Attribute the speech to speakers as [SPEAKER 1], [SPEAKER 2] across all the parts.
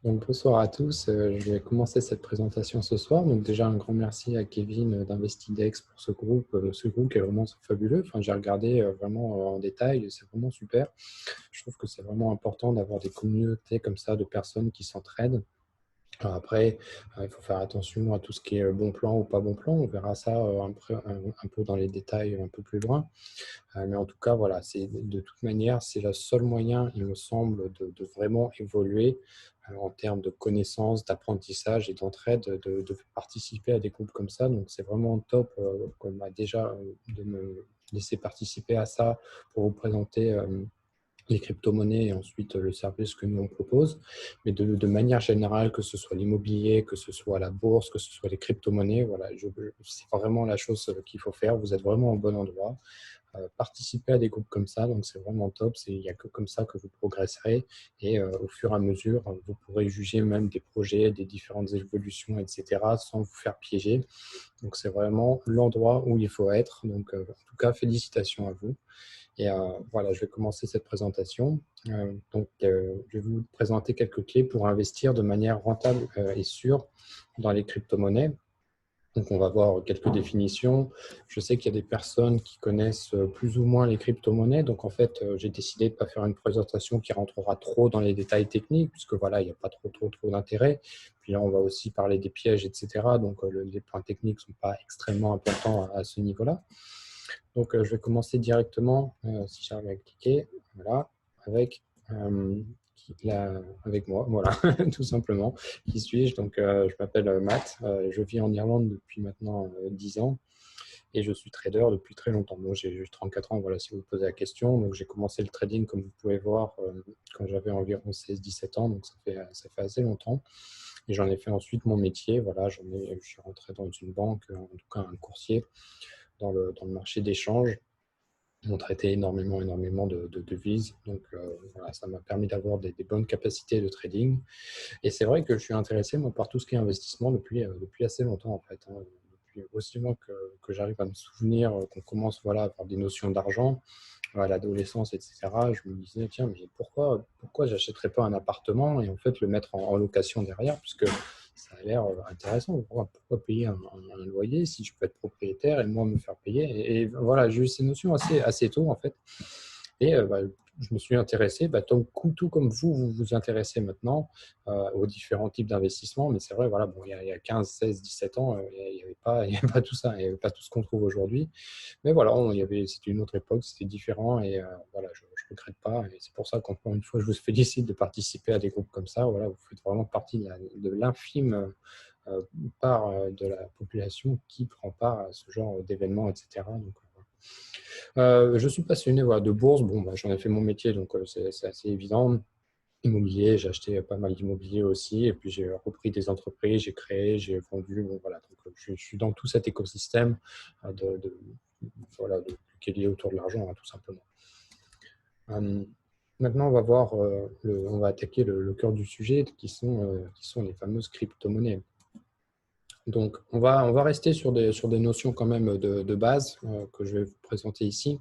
[SPEAKER 1] Donc, bonsoir à tous. Je vais commencer cette présentation ce soir. Donc, déjà, un grand merci à Kevin d'Investidex pour ce groupe qui est vraiment fabuleux. Enfin, j'ai regardé vraiment en détail, c'est vraiment super. Je trouve que c'est vraiment important d'avoir des communautés comme ça de personnes qui s'entraident. Alors après, il faut faire attention à tout ce qui est bon plan ou pas bon plan. On verra ça un peu dans les détails un peu plus loin. Mais en tout cas, voilà, de toute manière, c'est le seul moyen, il me semble, de vraiment évoluer en termes de connaissances, d'apprentissage et d'entraide, de participer à des groupes comme ça. Donc, c'est vraiment top déjà de me laisser participer à ça pour vous présenter les crypto-monnaies et ensuite le service que nous on propose. Mais de manière générale, que ce soit l'immobilier, que ce soit la bourse, que ce soit les crypto-monnaies, voilà, c'est vraiment la chose qu'il faut faire. Vous êtes vraiment au bon endroit. Participer à des groupes comme ça, donc c'est vraiment top. Il n'y a que comme ça que vous progresserez et au fur et à mesure, vous pourrez juger même des projets, des différentes évolutions, etc., sans vous faire piéger. Donc c'est vraiment l'endroit où il faut être. Donc en tout cas, félicitations à vous. Et voilà, je vais commencer cette présentation. Je vais vous présenter quelques clés pour investir de manière rentable et sûre dans les crypto-monnaies. Donc, on va voir quelques définitions. Je sais qu'il y a des personnes qui connaissent plus ou moins les crypto-monnaies. Donc, en fait, j'ai décidé de ne pas faire une présentation qui rentrera trop dans les détails techniques, puisque voilà, il n'y a pas trop d'intérêt. Puis là, on va aussi parler des pièges, etc. Donc, les points techniques ne sont pas extrêmement importants à ce niveau-là. Donc, je vais commencer directement, si j'arrive à cliquer, voilà, avec, avec moi, voilà, tout simplement. Qui suis-je? Donc, je m'appelle Matt, je vis en Irlande depuis maintenant 10 ans et je suis trader depuis très longtemps. Donc, j'ai 34 ans, voilà, si vous me posez la question. Donc, j'ai commencé le trading, comme vous pouvez voir, quand j'avais environ 16-17 ans, donc ça fait assez longtemps. Et j'en ai fait ensuite mon métier, voilà, je suis rentré dans une banque, en tout cas un coursier, dans le marché d'échange. On traitait énormément de devises. Donc, voilà, ça m'a permis d'avoir des bonnes capacités de trading. Et c'est vrai que je suis intéressé, moi, par tout ce qui est investissement depuis assez longtemps, en fait. Depuis aussi loin que j'arrive à me souvenir qu'on commence voilà, à avoir des notions d'argent à l'adolescence, etc. Je me disais, tiens, mais pourquoi j'achèterais pas un appartement et en fait le mettre en location derrière, puisque ça a l'air intéressant. Pourquoi payer un loyer si je peux être propriétaire et moi me faire payer et voilà, j'ai eu ces notions assez tôt, en fait. Et je me suis intéressé, tout comme vous vous intéressez maintenant aux différents types d'investissements. Mais c'est vrai, voilà, bon, il y a 15, 16, 17 ans, il n'y avait pas tout ça, il n'y avait pas tout ce qu'on trouve aujourd'hui. Mais voilà, c'était une autre époque, c'était différent et voilà, je ne regrette pas. Et c'est pour ça qu'encore une fois, je vous félicite de participer à des groupes comme ça. Voilà, vous faites vraiment partie de l'infime part de la population qui prend part à ce genre d'événements, etc. Donc, je suis passionné voilà, de bourse. Bon, j'en ai fait mon métier, donc c'est assez évident. Immobilier, j'ai acheté pas mal d'immobilier aussi, et puis j'ai repris des entreprises, j'ai créé, j'ai vendu. Bon, voilà, donc je suis dans tout cet écosystème euh, de, de- voilà, qui est lié autour de l'argent, hein, tout simplement. Euh, Maintenant, on va attaquer le cœur du sujet, qui sont les fameuses crypto-monnaies. Donc, on va rester sur des notions quand même de base que je vais vous présenter ici.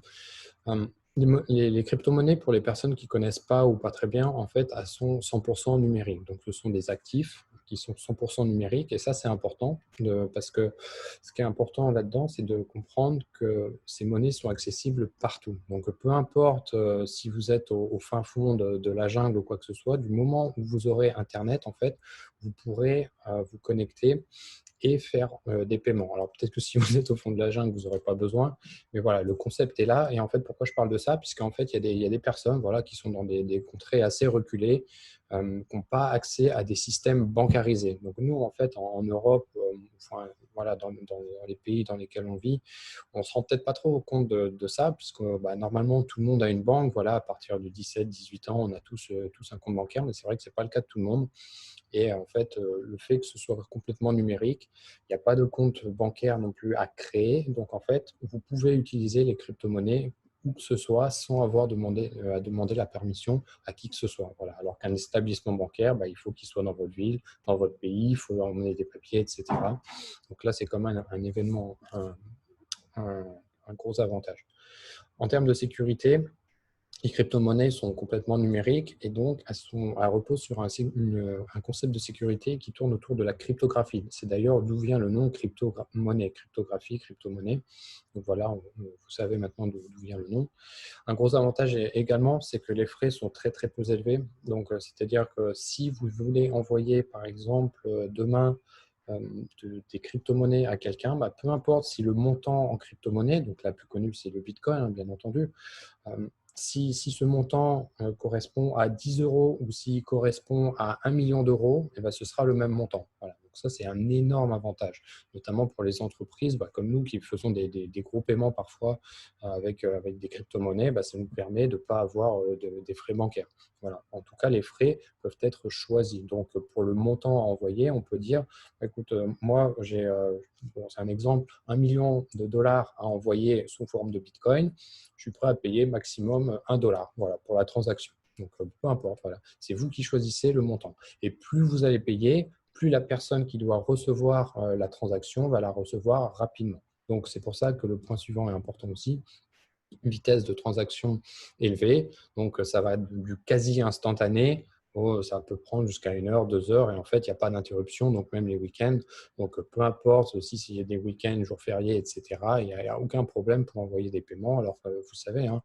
[SPEAKER 1] Euh, les crypto-monnaies, pour les personnes qui ne connaissent pas ou pas très bien, en fait, elles sont 100% numériques. Donc, ce sont des actifs qui sont 100% numériques. Et ça, c'est important parce que ce qui est important là-dedans, c'est de comprendre que ces monnaies sont accessibles partout. Donc, peu importe si vous êtes au fin fond de la jungle ou quoi que ce soit, du moment où vous aurez Internet, en fait, vous pourrez vous connecter et faire des paiements. Alors peut-être que si vous êtes au fond de la jungle, vous n'aurez pas besoin, mais voilà, le concept est là. Et en fait, pourquoi je parle de ça? Puisqu'en fait, il y a des personnes voilà, qui sont dans des contrées assez reculées, qui n'ont pas accès à des systèmes bancarisés. Donc nous, en fait, en Europe, enfin, voilà, dans les pays dans lesquels on vit, on ne se rend peut-être pas trop compte de ça, puisque normalement, tout le monde a une banque. Voilà, à partir de 17-18 ans, on a tous un compte bancaire, mais c'est vrai que ce n'est pas le cas de tout le monde. Et en fait, le fait que ce soit complètement numérique, il n'y a pas de compte bancaire non plus à créer. Donc, en fait, vous pouvez utiliser les crypto-monnaies où que ce soit sans avoir à demander la permission à qui que ce soit. Voilà. Alors qu'un établissement bancaire, il faut qu'il soit dans votre ville, dans votre pays, il faut emmener des papiers, etc. Donc là, c'est quand même un événement, un, un gros avantage. En termes de sécurité, Les crypto-monnaies sont complètement numériques et donc elles reposent sur un concept de sécurité qui tourne autour de la cryptographie. C'est d'ailleurs d'où vient le nom crypto-monnaie, cryptographie, crypto-monnaie. Donc voilà, vous savez maintenant d'où vient le nom. Un gros avantage également, c'est que les frais sont très très peu élevés. Donc c'est-à-dire que si vous voulez envoyer par exemple demain des crypto-monnaies à quelqu'un, bah, peu importe si le montant en crypto-monnaie, donc la plus connue c'est le Bitcoin, hein, bien entendu, euh, si ce montant correspond à 10 euros ou s'il correspond à 1 million d'euros, eh ben, ce sera le même montant. Voilà. Donc ça, c'est un énorme avantage, notamment pour les entreprises comme nous qui faisons des gros paiements parfois avec des crypto-monnaies. Bah, ça nous permet de ne pas avoir des frais bancaires. Voilà. En tout cas, les frais peuvent être choisis. Donc, pour le montant à envoyer, on peut dire, écoute, moi, j'ai, c'est un exemple, 1 million de dollars à envoyer sous forme de Bitcoin. Je suis prêt à payer maximum 1 dollar, voilà, pour la transaction. Donc, peu importe, voilà. C'est vous qui choisissez le montant. Et plus vous allez payer, plus la personne qui doit recevoir la transaction va la recevoir rapidement. Donc, c'est pour ça que le point suivant est important aussi, vitesse de transaction élevée. Donc, ça va du quasi instantané. Ça peut prendre jusqu'à 1 heure, 2 heures, et en fait, il n'y a pas d'interruption, donc même les week-ends. Donc, peu importe aussi s'il y a des week-ends, jours fériés, etc., il n'y a aucun problème pour envoyer des paiements. Alors, vous savez, hein,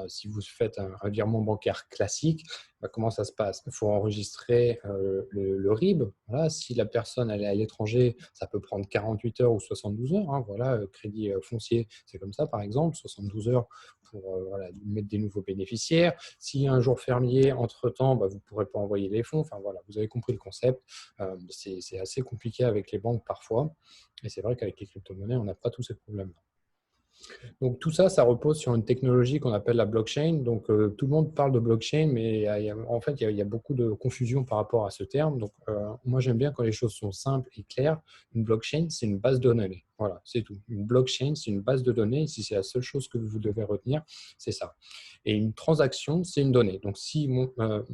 [SPEAKER 1] si vous faites un virement bancaire classique, bah, comment ça se passe? Il faut enregistrer le RIB. Voilà. Si la personne elle est à l'étranger, ça peut prendre 48 heures ou 72 heures. Hein. Voilà, crédit foncier, c'est comme ça, par exemple, 72 heures pour voilà, mettre des nouveaux bénéficiaires. S'il y a un jour férié entre-temps, bah, vous ne pourrez pas envoyer les fonds. Enfin, voilà, vous avez compris le concept. C'est assez compliqué avec les banques parfois. Et c'est vrai qu'avec les crypto-monnaies, on n'a pas tous ces problèmes-là. Donc tout ça, ça repose sur une technologie qu'on appelle la blockchain. Donc tout le monde parle de blockchain, mais en fait, il y a beaucoup de confusion par rapport à ce terme. Donc moi, j'aime bien quand les choses sont simples et claires. Une blockchain, c'est une base de données. Voilà, c'est tout. Une blockchain, c'est une base de données. Si c'est la seule chose que vous devez retenir, c'est ça. Et une transaction, c'est une donnée. Donc si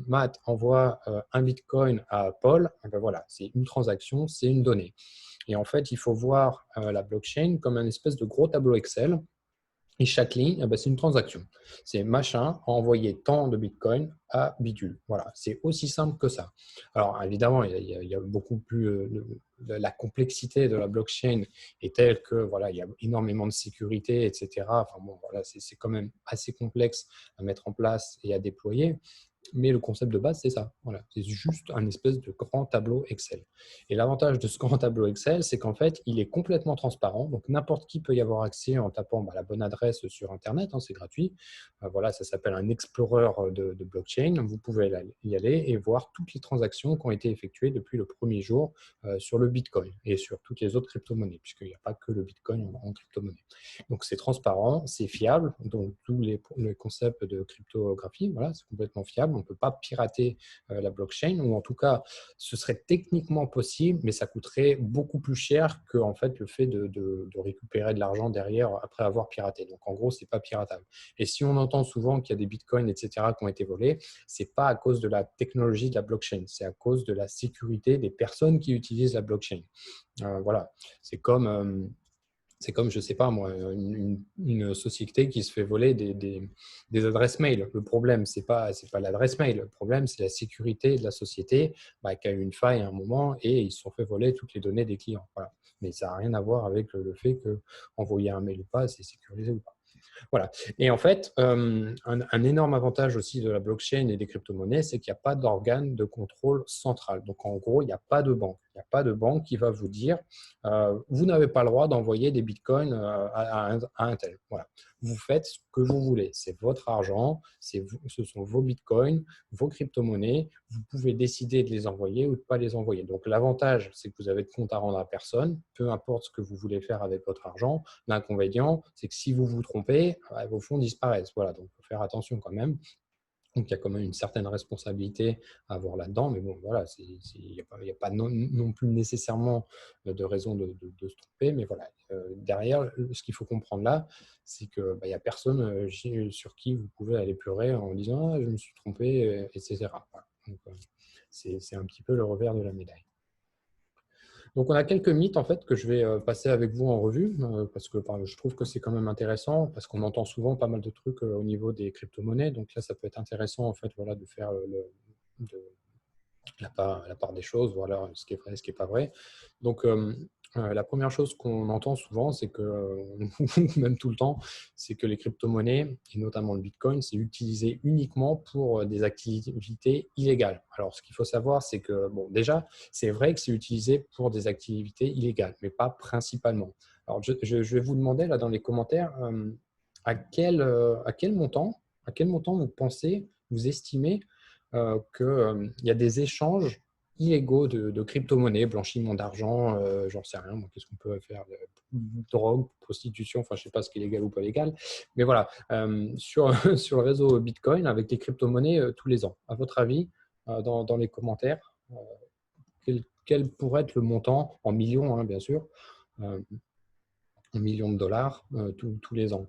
[SPEAKER 1] Matt envoie un Bitcoin à Paul, eh ben voilà, c'est une transaction, c'est une donnée. Et en fait, il faut voir la blockchain comme un espèce de gros tableau Excel et chaque ligne, eh ben, c'est une transaction. C'est machin a envoyé tant de Bitcoin à bidule. Voilà, c'est aussi simple que ça. Alors évidemment, il y a beaucoup plus la complexité de la blockchain est telle que voilà, il y a énormément de sécurité, etc. Enfin bon, voilà, c'est quand même assez complexe à mettre en place et à déployer. Mais le concept de base, c'est ça. Voilà. C'est juste un espèce de grand tableau Excel. Et l'avantage de ce grand tableau Excel, c'est qu'en fait, il est complètement transparent. Donc, n'importe qui peut y avoir accès en tapant la bonne adresse sur Internet. Hein, c'est gratuit. Voilà, ça s'appelle un explorer de blockchain. Vous pouvez y aller et voir toutes les transactions qui ont été effectuées depuis le premier jour sur le Bitcoin et sur toutes les autres crypto-monnaies, puisqu'il n'y a pas que le Bitcoin en crypto-monnaie. Donc, c'est transparent, c'est fiable. Donc, tous les concepts de cryptographie, voilà, c'est complètement fiable. On ne peut pas pirater la blockchain, ou en tout cas, ce serait techniquement possible, mais ça coûterait beaucoup plus cher que en fait, le fait de récupérer de l'argent derrière après avoir piraté. Donc, en gros, ce n'est pas piratable. Et si on entend souvent qu'il y a des bitcoins, etc., qui ont été volés, ce n'est pas à cause de la technologie de la blockchain, c'est à cause de la sécurité des personnes qui utilisent la blockchain. Voilà, c'est comme je ne sais pas moi, une société qui se fait voler des adresses mail. Le problème, ce n'est pas l'adresse mail. Le problème, c'est la sécurité de la société qui a eu une faille à un moment et ils se sont fait voler toutes les données des clients. Voilà. Mais ça n'a rien à voir avec le fait que envoyer un mail ou pas, c'est sécurisé ou pas. Voilà. Et en fait, un énorme avantage aussi de la blockchain et des crypto-monnaies, c'est qu'il n'y a pas d'organe de contrôle central. Donc, en gros, il n'y a pas de banque. Il n'y a pas de banque qui va vous dire vous n'avez pas le droit d'envoyer des bitcoins à un tel. Voilà. Vous faites ce que vous voulez. C'est votre argent, ce sont vos bitcoins, vos crypto-monnaies. Vous pouvez décider de les envoyer ou de ne pas les envoyer. Donc, l'avantage, c'est que vous avez de compte à rendre à personne, peu importe ce que vous voulez faire avec votre argent. L'inconvénient, c'est que si vous vous trompez, vos fonds disparaissent. Voilà, donc il faut faire attention quand même. Donc, il y a quand même une certaine responsabilité à avoir là-dedans. Mais bon, voilà, il n'y a pas non plus nécessairement de raison de se tromper. Mais voilà, derrière, ce qu'il faut comprendre là, c'est qu'il n'y a personne sur qui vous pouvez aller pleurer en disant ah, je me suis trompé, etc. Voilà. Donc, c'est un petit peu le revers de la médaille. Donc, on a quelques mythes en fait que je vais passer avec vous en revue parce que je trouve que c'est quand même intéressant parce qu'on entend souvent pas mal de trucs au niveau des crypto-monnaies. Donc là, ça peut être intéressant en fait, voilà, de faire la part des choses, voilà, ce qui est vrai, ce qui n'est pas vrai. Donc, la première chose qu'on entend souvent, c'est que, même tout le temps, c'est que les crypto-monnaies, et notamment le Bitcoin, c'est utilisé uniquement pour des activités illégales. Alors, ce qu'il faut savoir, c'est que, bon, déjà, c'est vrai que c'est utilisé pour des activités illégales, mais pas principalement. Alors, je vais vous demander, là, dans les commentaires, à quel montant vous pensez, vous estimez qu'il y a des échanges illégaux de crypto-monnaies, blanchiment d'argent, j'en sais rien, moi, qu'est-ce qu'on peut faire, drogue, prostitution, enfin je ne sais pas ce qui est légal ou pas légal, mais voilà, sur le réseau Bitcoin, avec les crypto-monnaies tous les ans. À votre avis, dans les commentaires, quel pourrait être le montant, en millions hein, bien sûr, en millions de dollars tous les ans?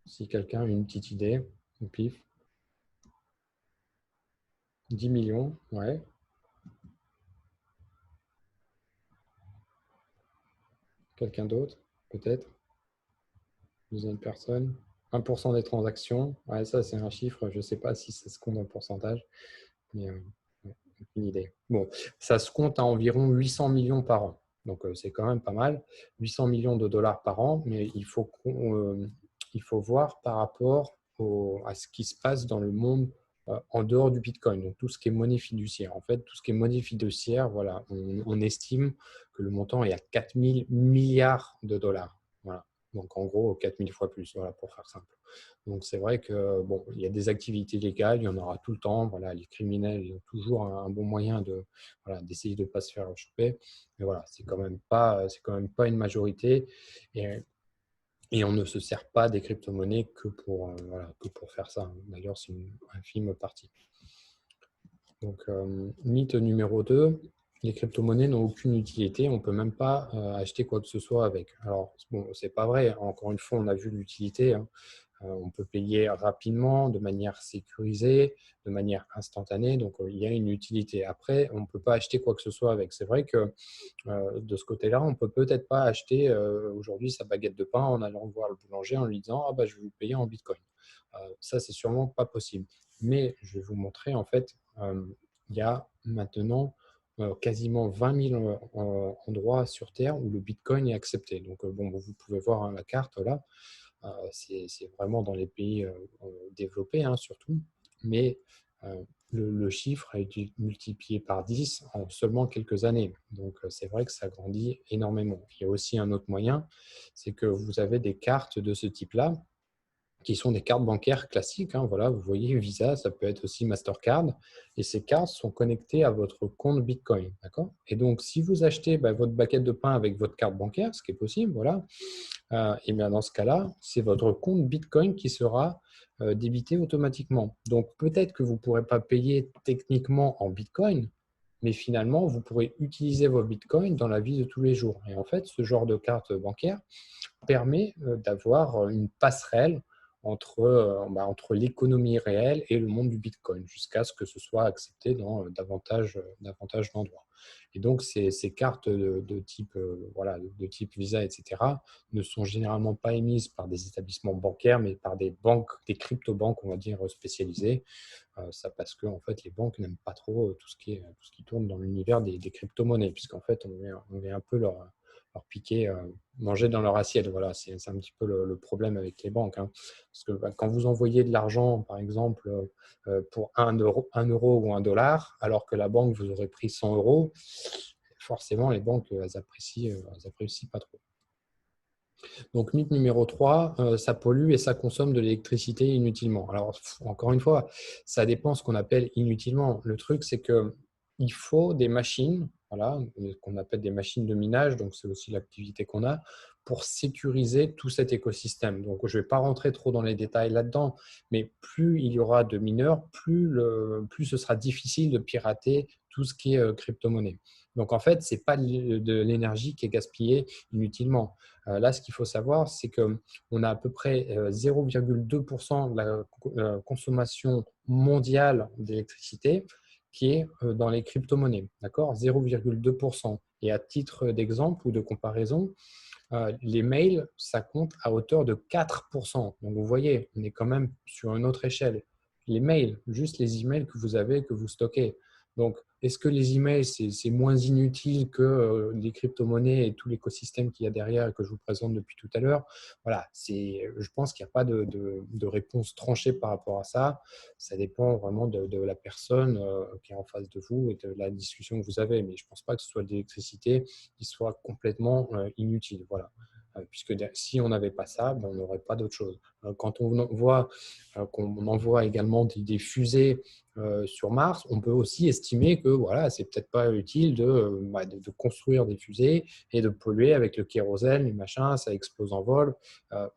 [SPEAKER 1] Si quelqu'un a une petite idée, au pif. 10 millions, ouais. Quelqu'un d'autre, peut-être? Deuxième personne. 1% des transactions. Ouais, ça, c'est un chiffre. Je ne sais pas si ça se compte en pourcentage, mais ouais, aucune idée. Bon, ça se compte à environ 800 millions par an. Donc, c'est quand même pas mal. 800 millions de dollars par an, mais il faut voir par rapport à ce qui se passe dans le monde en dehors du Bitcoin. Donc, tout ce qui est monnaie fiduciaire. En fait, tout ce qui est monnaie fiduciaire, voilà, on estime que le montant est à 4000 milliards de dollars. Voilà. Donc, en gros, 4000 fois plus, voilà, pour faire simple. Donc, c'est vrai que bon, il y a des activités légales, il y en aura tout le temps. Voilà, les criminels, ils ont toujours un bon moyen voilà, d'essayer de ne pas se faire choper. Mais voilà, c'est quand même pas une majorité. Et on ne se sert pas des crypto-monnaies voilà, que pour faire ça. D'ailleurs, c'est une infime partie. Donc, mythe numéro 2, les crypto-monnaies n'ont aucune utilité, on ne peut même pas acheter quoi que ce soit avec. Alors, bon, ce n'est pas vrai, encore une fois, on a vu l'utilité. Hein. On peut payer rapidement, de manière sécurisée, de manière instantanée, donc il y a une utilité. Après, on ne peut pas acheter quoi que ce soit avec. C'est vrai que de ce côté-là, on ne peut peut-être pas acheter aujourd'hui sa baguette de pain en allant voir le boulanger en lui disant « Ah, je vais vous payer en Bitcoin ». Ça, c'est sûrement pas possible. Mais je vais vous montrer, en fait, il y a maintenant quasiment 20 000 endroits sur Terre où le Bitcoin est accepté. Donc, bon, vous pouvez voir hein, la carte là. C'est vraiment dans les pays développés, hein, surtout. Mais le chiffre a été multiplié par 10 en seulement quelques années. Donc, c'est vrai que ça grandit énormément. Il y a aussi un autre moyen, c'est que vous avez des cartes de ce type-là qui sont des cartes bancaires classiques. Hein, voilà, vous voyez, Visa, ça peut être aussi Mastercard. Et ces cartes sont connectées à votre compte Bitcoin. D'accord? Et donc, si vous achetez votre baguette de pain avec votre carte bancaire, ce qui est possible, voilà, et bien dans ce cas-là, c'est votre compte Bitcoin qui sera débité automatiquement. Donc, peut-être que vous ne pourrez pas payer techniquement en Bitcoin, mais finalement, vous pourrez utiliser vos Bitcoins dans la vie de tous les jours. Et en fait, ce genre de carte bancaire permet d'avoir une passerelle entre l'économie réelle et le monde du Bitcoin, jusqu'à ce que ce soit accepté dans davantage d'endroits. Et donc, ces cartes de type, voilà, de type Visa, etc., ne sont généralement pas émises par des établissements bancaires, mais par des banques, des crypto-banques, on va dire, spécialisées. Ça parce que en fait, les banques n'aiment pas trop tout ce qui tourne dans l'univers des crypto-monnaies, puisqu'en fait, on vient un peu leur piquer, manger dans leur assiette. Voilà, c'est un petit peu le problème avec les banques. Hein. Parce que quand vous envoyez de l'argent, par exemple, pour 1 euro ou 1 dollar, alors que la banque vous aurait pris 100 euros, forcément, les banques, elles apprécient pas trop. Donc, mythe numéro 3, ça pollue et ça consomme de l'électricité inutilement. Alors, encore une fois, ça dépend ce qu'on appelle inutilement. Le truc, c'est qu'il faut des machines, voilà, qu'on appelle des machines de minage, donc c'est aussi l'activité qu'on a, pour sécuriser tout cet écosystème. Donc, je ne vais pas rentrer trop dans les détails là-dedans, mais plus il y aura de mineurs, plus ce sera difficile de pirater tout ce qui est crypto-monnaie. Donc, en fait, ce n'est pas de l'énergie qui est gaspillée inutilement. Là, ce qu'il faut savoir, c'est qu'on a à peu près 0,2% de la consommation mondiale d'électricité qui est dans les crypto-monnaies, d'accord, 0,2%. Et à titre d'exemple ou de comparaison, les mails, ça compte à hauteur de 4%. Donc, vous voyez, on est quand même sur une autre échelle. Les mails, juste les emails que vous avez, que vous stockez. Donc, est-ce que les emails, c'est moins inutile que les crypto-monnaies et tout l'écosystème qu'il y a derrière et que je vous présente depuis tout à l'heure? Voilà, je pense qu'il n'y a pas de réponse tranchée par rapport à ça. Ça dépend vraiment de la personne qui est en face de vous et de la discussion que vous avez. Mais je ne pense pas que ce soit de l'électricité qui soit complètement inutile. Voilà. Puisque si on n'avait pas ça, ben, on n'aurait pas d'autre chose. Quand on voit qu'on envoie également des fusées sur Mars, on peut aussi estimer que voilà, c'est peut-être pas utile de construire des fusées et de polluer avec le kérosène, les machins, ça explose en vol.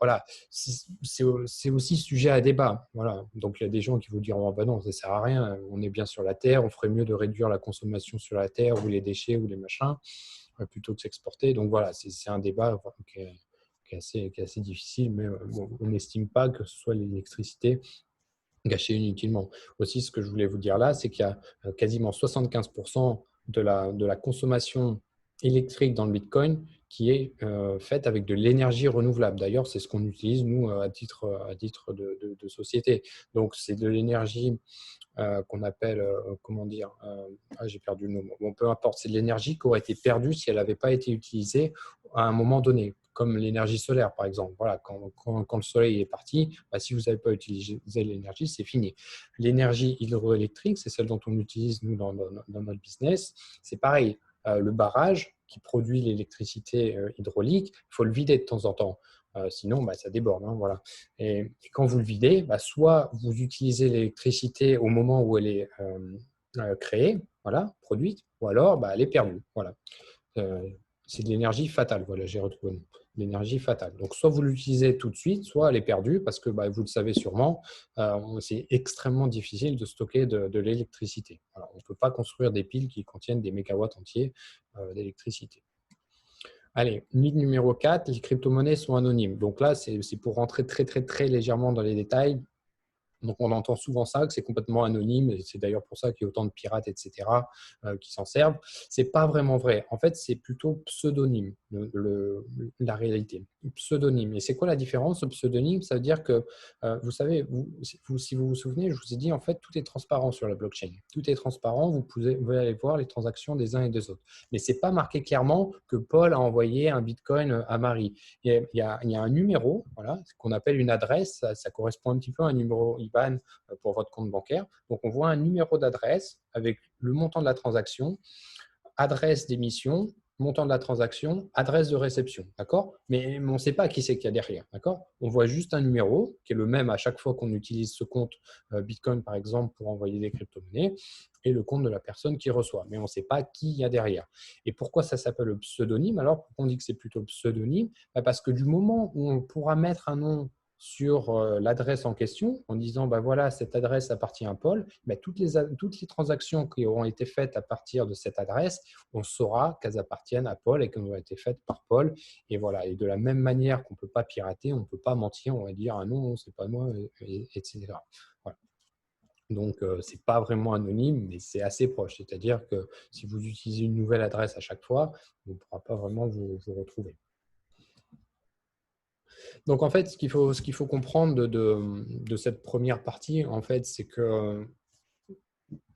[SPEAKER 1] Voilà, c'est aussi sujet à débat. Voilà. Donc il y a des gens qui vous diront oh, ben non, ça sert à rien, on est bien sur la Terre, on ferait mieux de réduire la consommation sur la Terre ou les déchets ou les machins plutôt que s'exporter. Donc voilà, c'est un débat qui est assez difficile, mais bon, on n'estime pas que ce soit l'électricité gâchée inutilement. Aussi, ce que je voulais vous dire là, c'est qu'il y a quasiment 75% de la consommation électrique dans le Bitcoin qui est faite avec de l'énergie renouvelable. D'ailleurs, c'est ce qu'on utilise, nous, à titre de société. Donc, c'est de l'énergie qu'on appelle, comment dire, j'ai perdu le nom. Bon, peu importe, c'est de l'énergie qui aurait été perdue si elle n'avait pas été utilisée à un moment donné, comme l'énergie solaire, par exemple. Voilà, quand le soleil est parti, bah, si vous n'avez pas utilisé l'énergie, c'est fini. L'énergie hydroélectrique, c'est celle dont on utilise, nous, dans notre business. C'est pareil, le barrage qui produit l'électricité hydraulique, il faut le vider de temps en temps. Sinon, bah, ça déborde. Hein, voilà. Et quand vous le videz, bah, soit vous utilisez l'électricité au moment où elle est créée, voilà, produite, ou alors bah, elle est perdue. Voilà. Euh, c'est de l'énergie fatale. Voilà, j'ai retrouvé le nom. L'énergie fatale. Donc, soit vous l'utilisez tout de suite, soit elle est perdue parce que bah, vous le savez sûrement, c'est extrêmement difficile de stocker de l'électricité. Voilà, on ne peut pas construire des piles qui contiennent des mégawatts entiers d'électricité. Allez, mythe numéro 4, les crypto-monnaies sont anonymes. Donc là, c'est pour rentrer très, très, très légèrement dans les détails. Donc, on entend souvent ça, que c'est complètement anonyme, et c'est d'ailleurs pour ça qu'il y a autant de pirates, etc., qui s'en servent. Ce n'est pas vraiment vrai. En fait, c'est plutôt pseudonyme, la réalité. Pseudonyme. Et c'est quoi la différence? Le pseudonyme, ça veut dire que, vous savez, si vous vous souvenez, je vous ai dit, en fait, tout est transparent sur la blockchain. Tout est transparent, vous pouvez aller voir les transactions des uns et des autres. Mais ce n'est pas marqué clairement que Paul a envoyé un Bitcoin à Marie. Il y a un numéro, voilà, qu'on appelle une adresse, ça correspond un petit peu à un numéro IBAN pour votre compte bancaire. Donc, on voit un numéro d'adresse avec le montant de la transaction, adresse d'émission, montant de la transaction, adresse de réception, d'accord? Mais on ne sait pas qui c'est qu'il y a derrière, d'accord? On voit juste un numéro qui est le même à chaque fois qu'on utilise ce compte Bitcoin, par exemple, pour envoyer des crypto-monnaies et le compte de la personne qui reçoit. Mais on ne sait pas qui il y a derrière. Et pourquoi ça s'appelle le pseudonyme? Alors, pourquoi on dit que c'est plutôt pseudonyme? Parce que du moment où on pourra mettre un nom sur l'adresse en question en disant bah voilà, cette adresse appartient à Paul, bah, toutes les transactions qui auront été faites à partir de cette adresse, on saura qu'elles appartiennent à Paul et qu'elles ont été faites par Paul. Et voilà. Et de la même manière qu'on ne peut pas pirater, on ne peut pas mentir, on va dire ah non, c'est pas moi, etc. Voilà. Donc, ce n'est pas vraiment anonyme, mais c'est assez proche. C'est-à-dire que si vous utilisez une nouvelle adresse à chaque fois, on ne pourra pas vraiment vous retrouver. Donc, en fait, ce qu'il faut comprendre de cette première partie, en fait, c'est que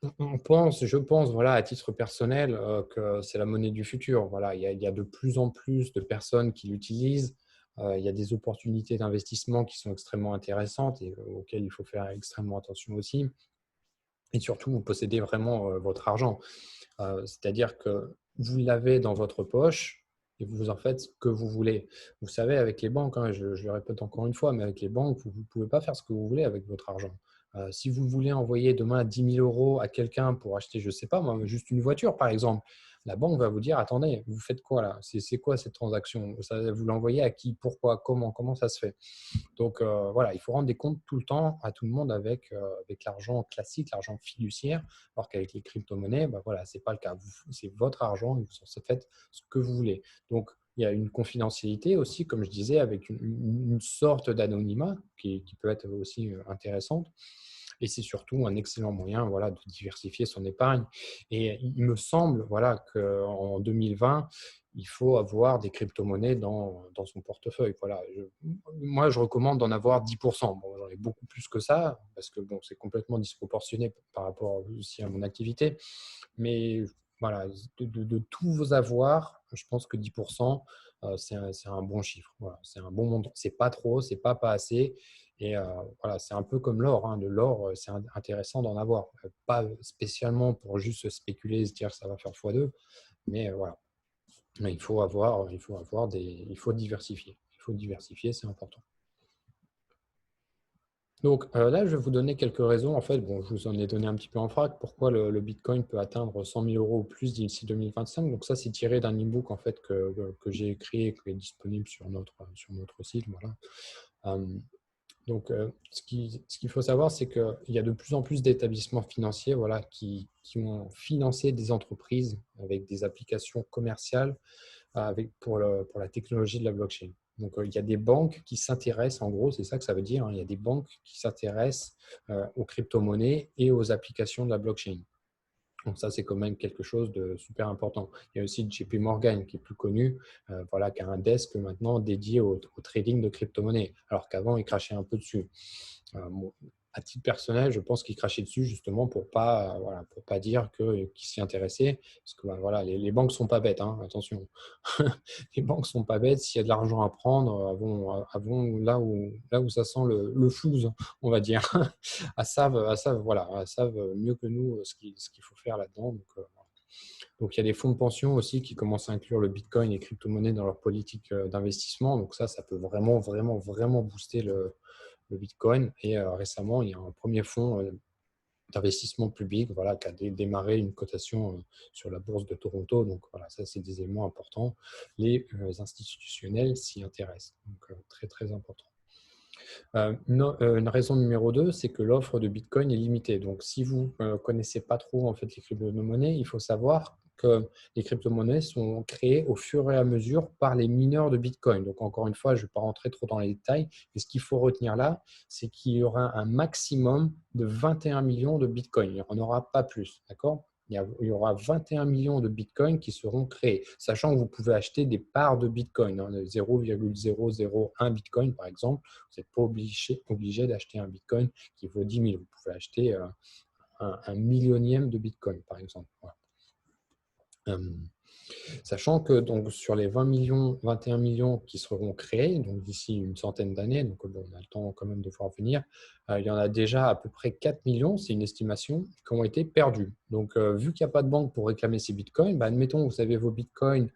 [SPEAKER 1] je pense, voilà, à titre personnel, que c'est la monnaie du futur. Voilà, il y a de plus en plus de personnes qui l'utilisent. Il y a des opportunités d'investissement qui sont extrêmement intéressantes et auxquelles il faut faire extrêmement attention aussi. Et surtout, vous possédez vraiment votre argent. C'est-à-dire que vous l'avez dans votre poche et vous en faites ce que vous voulez. Vous savez, avec les banques, hein, je le répète encore une fois, mais avec les banques, vous ne pouvez pas faire ce que vous voulez avec votre argent. Si vous voulez envoyer demain 10 000 euros à quelqu'un pour acheter, je ne sais pas, moi, juste une voiture, par exemple, la banque va vous dire, attendez, vous faites quoi là? C'est quoi cette transaction? Vous l'envoyez à qui? Pourquoi? Comment ça se fait? Donc voilà, il faut rendre des comptes tout le temps à tout le monde avec l'argent classique, l'argent fiduciaire, alors qu'avec les crypto-monnaies, bah, voilà, ce n'est pas le cas. C'est votre argent et vous en faites ce que vous voulez. Donc il y a une confidentialité aussi, comme je disais, avec une sorte d'anonymat qui peut être aussi intéressante. Et c'est surtout un excellent moyen, voilà, de diversifier son épargne. Et il me semble, voilà, qu'en 2020, il faut avoir des crypto-monnaies dans son portefeuille. Voilà. Moi, je recommande d'en avoir 10%. Bon, j'en ai beaucoup plus que ça, parce que bon, c'est complètement disproportionné par rapport aussi à mon activité. Mais voilà, de tous vos avoirs, je pense que 10%, c'est un bon chiffre. Voilà, c'est un bon montant. C'est pas trop, c'est pas assez. Et voilà, c'est un peu comme l'or, hein. De l'or, c'est intéressant d'en avoir. Pas spécialement pour juste spéculer et se dire que ça va faire x2, mais voilà. Mais il faut diversifier. Il faut diversifier, c'est important. Donc là, je vais vous donner quelques raisons. En fait, bon, je vous en ai donné un petit peu en vrac. Pourquoi le Bitcoin peut atteindre 100 000 euros ou plus d'ici 2025. Donc ça, c'est tiré d'un e-book en fait, que j'ai écrit et qui est disponible sur notre site. Voilà. Donc, ce qu'il faut savoir, c'est qu'il y a de plus en plus d'établissements financiers, voilà, qui ont financé des entreprises avec des applications commerciales pour la technologie de la blockchain. Donc, il y a des banques qui s'intéressent, en gros, c'est ça que ça veut dire, hein, il y a des banques qui s'intéressent aux crypto-monnaies et aux applications de la blockchain. Donc ça, c'est quand même quelque chose de super important. Il y a aussi JP Morgan qui est plus connu, voilà, qui a un desk maintenant dédié au trading de crypto-monnaies, alors qu'avant, il crachait un peu dessus. Bon, à titre personnel, je pense qu'il crachait dessus justement pour pas, voilà, pour pas dire qu'il s'y intéressait. Parce que voilà, les banques sont pas bêtes, hein, attention. Les banques sont pas bêtes. S'il y a de l'argent à prendre, elles vont là où ça sent le flouze, on va dire. Elles savent mieux que nous ce qu'il faut faire là-dedans. Donc, il y a des fonds de pension aussi qui commencent à inclure le Bitcoin et crypto-monnaie dans leur politique d'investissement. Donc ça peut vraiment, vraiment, vraiment booster le Bitcoin. Et récemment, il y a un premier fonds d'investissement public, voilà, qui a démarré une cotation sur la bourse de Toronto. Donc voilà, ça, c'est des éléments importants. Les institutionnels s'y intéressent. Donc très, très important. Une raison numéro 2, c'est que l'offre de Bitcoin est limitée. Donc, si vous ne connaissez pas trop en fait, les crypto-monnaies, il faut savoir que les crypto-monnaies sont créées au fur et à mesure par les mineurs de Bitcoin. Donc, encore une fois, je ne vais pas rentrer trop dans les détails, mais ce qu'il faut retenir là, c'est qu'il y aura un maximum de 21 millions de Bitcoin. Il n'y en aura pas plus, d'accord ? Il y aura 21 millions de bitcoins qui seront créés, sachant que vous pouvez acheter des parts de bitcoin, hein, 0,001 bitcoin par exemple. Vous n'êtes pas obligé d'acheter un bitcoin qui vaut 10 000. Vous pouvez acheter un millionième de bitcoin par exemple. Voilà. Sachant que donc, sur les 20 millions, 21 millions qui seront créés donc d'ici une centaine d'années, donc bon, on a le temps quand même de voir venir, il y en a déjà à peu près 4 millions, c'est une estimation, qui ont été perdus. Donc, vu qu'il n'y a pas de banque pour réclamer ces bitcoins, bah, admettons que vous avez vos bitcoins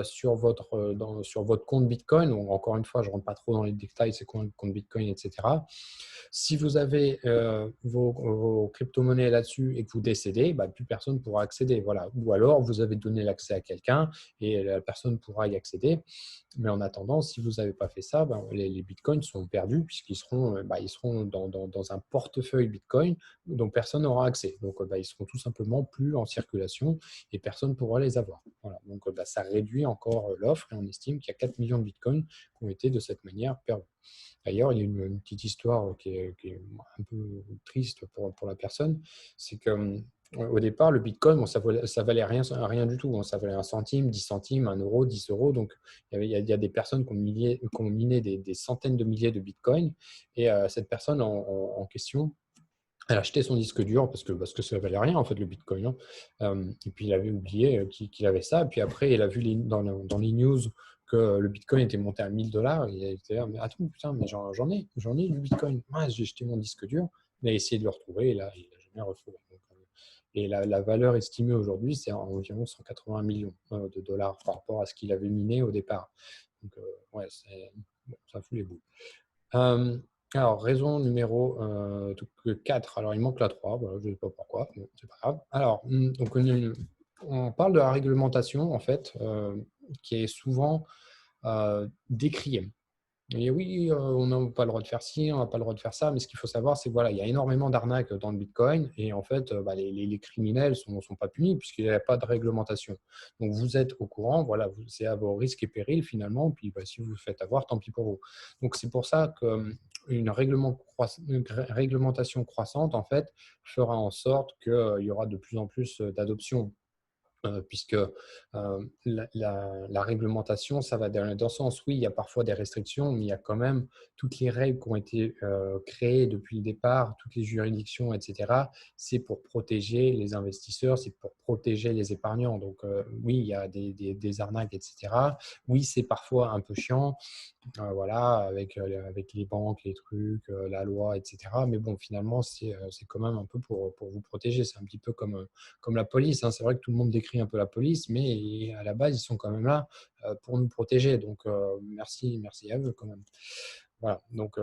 [SPEAKER 1] sur votre compte bitcoin. Donc, encore une fois, je ne rentre pas trop dans les détails, c'est quoi un compte bitcoin, etc. Si vous avez vos crypto-monnaies là-dessus et que vous décédez, bah, plus personne ne pourra accéder. Voilà. Ou alors, vous avez donné l'accès à quelqu'un et la personne pourra y accéder. Mais en attendant, si vous n'avez pas fait ça, bah, les bitcoins sont perdus puisqu'ils seront, ils seront dans un portefeuille bitcoin dont personne n'aura accès. Donc, ils seront tout simplement plus en circulation et personne ne pourra les avoir. Voilà. Donc, ça réduit encore l'offre et on estime qu'il y a 4 millions de bitcoins qui ont été de cette manière perdus. D'ailleurs, il y a une petite histoire qui est un peu triste pour la personne. C'est qu'au départ, le Bitcoin, bon, ça valait rien du tout. Ça valait 1 centime, 10 centimes, 1 euro, 10 euros. Donc, il y a des personnes qui ont miné des centaines de milliers de Bitcoins. Et cette personne en question, elle a acheté son disque dur parce que ça valait rien, en fait, le Bitcoin, hein. Et puis, il avait oublié qu'il avait ça. Et puis après, il a vu dans les news que le Bitcoin était monté à 1 000 $. Il était là, mais attends, putain, mais j'en ai du Bitcoin. Ah, j'ai jeté mon disque dur. Il a essayé de le retrouver et là, il l'a jamais retrouvé. Donc, et la valeur estimée aujourd'hui, c'est environ 180 millions de dollars par rapport à ce qu'il avait miné au départ. Donc, ouais, bon, ça fout les boules. Alors, raison numéro 4. Alors, il manque la 3. Voilà, je ne sais pas pourquoi. Bon, c'est pas grave. Alors, donc, on parle de la réglementation, en fait, qui est souvent décriée. Et oui, on n'a pas le droit de faire ci, on n'a pas le droit de faire ça, mais ce qu'il faut savoir, c'est que voilà, il y a énormément d'arnaques dans le Bitcoin et en fait, bah, les criminels sont pas punis puisqu'il n'y a pas de réglementation. Donc, vous êtes au courant, voilà, c'est à vos risques et périls finalement, puis bah, si vous vous faites avoir, tant pis pour vous. Donc, c'est pour ça qu'une réglementation croissante, en fait, fera en sorte qu'il y aura de plus en plus d'adoption puisque la réglementation, ça va dans le sens, oui, il y a parfois des restrictions, mais il y a quand même toutes les règles qui ont été créées depuis le départ, toutes les juridictions, etc. C'est pour protéger les investisseurs, c'est pour protéger les épargnants. Donc, oui, il y a des arnaques, etc. Oui, c'est parfois un peu chiant, voilà, avec les banques, les trucs, la loi, etc. Mais bon, finalement, c'est quand même un peu pour vous protéger. C'est un petit peu comme la police, hein. C'est vrai que tout le monde décrit un peu la police, mais à la base, ils sont quand même là pour nous protéger. Donc, merci à eux quand même. Voilà. Donc,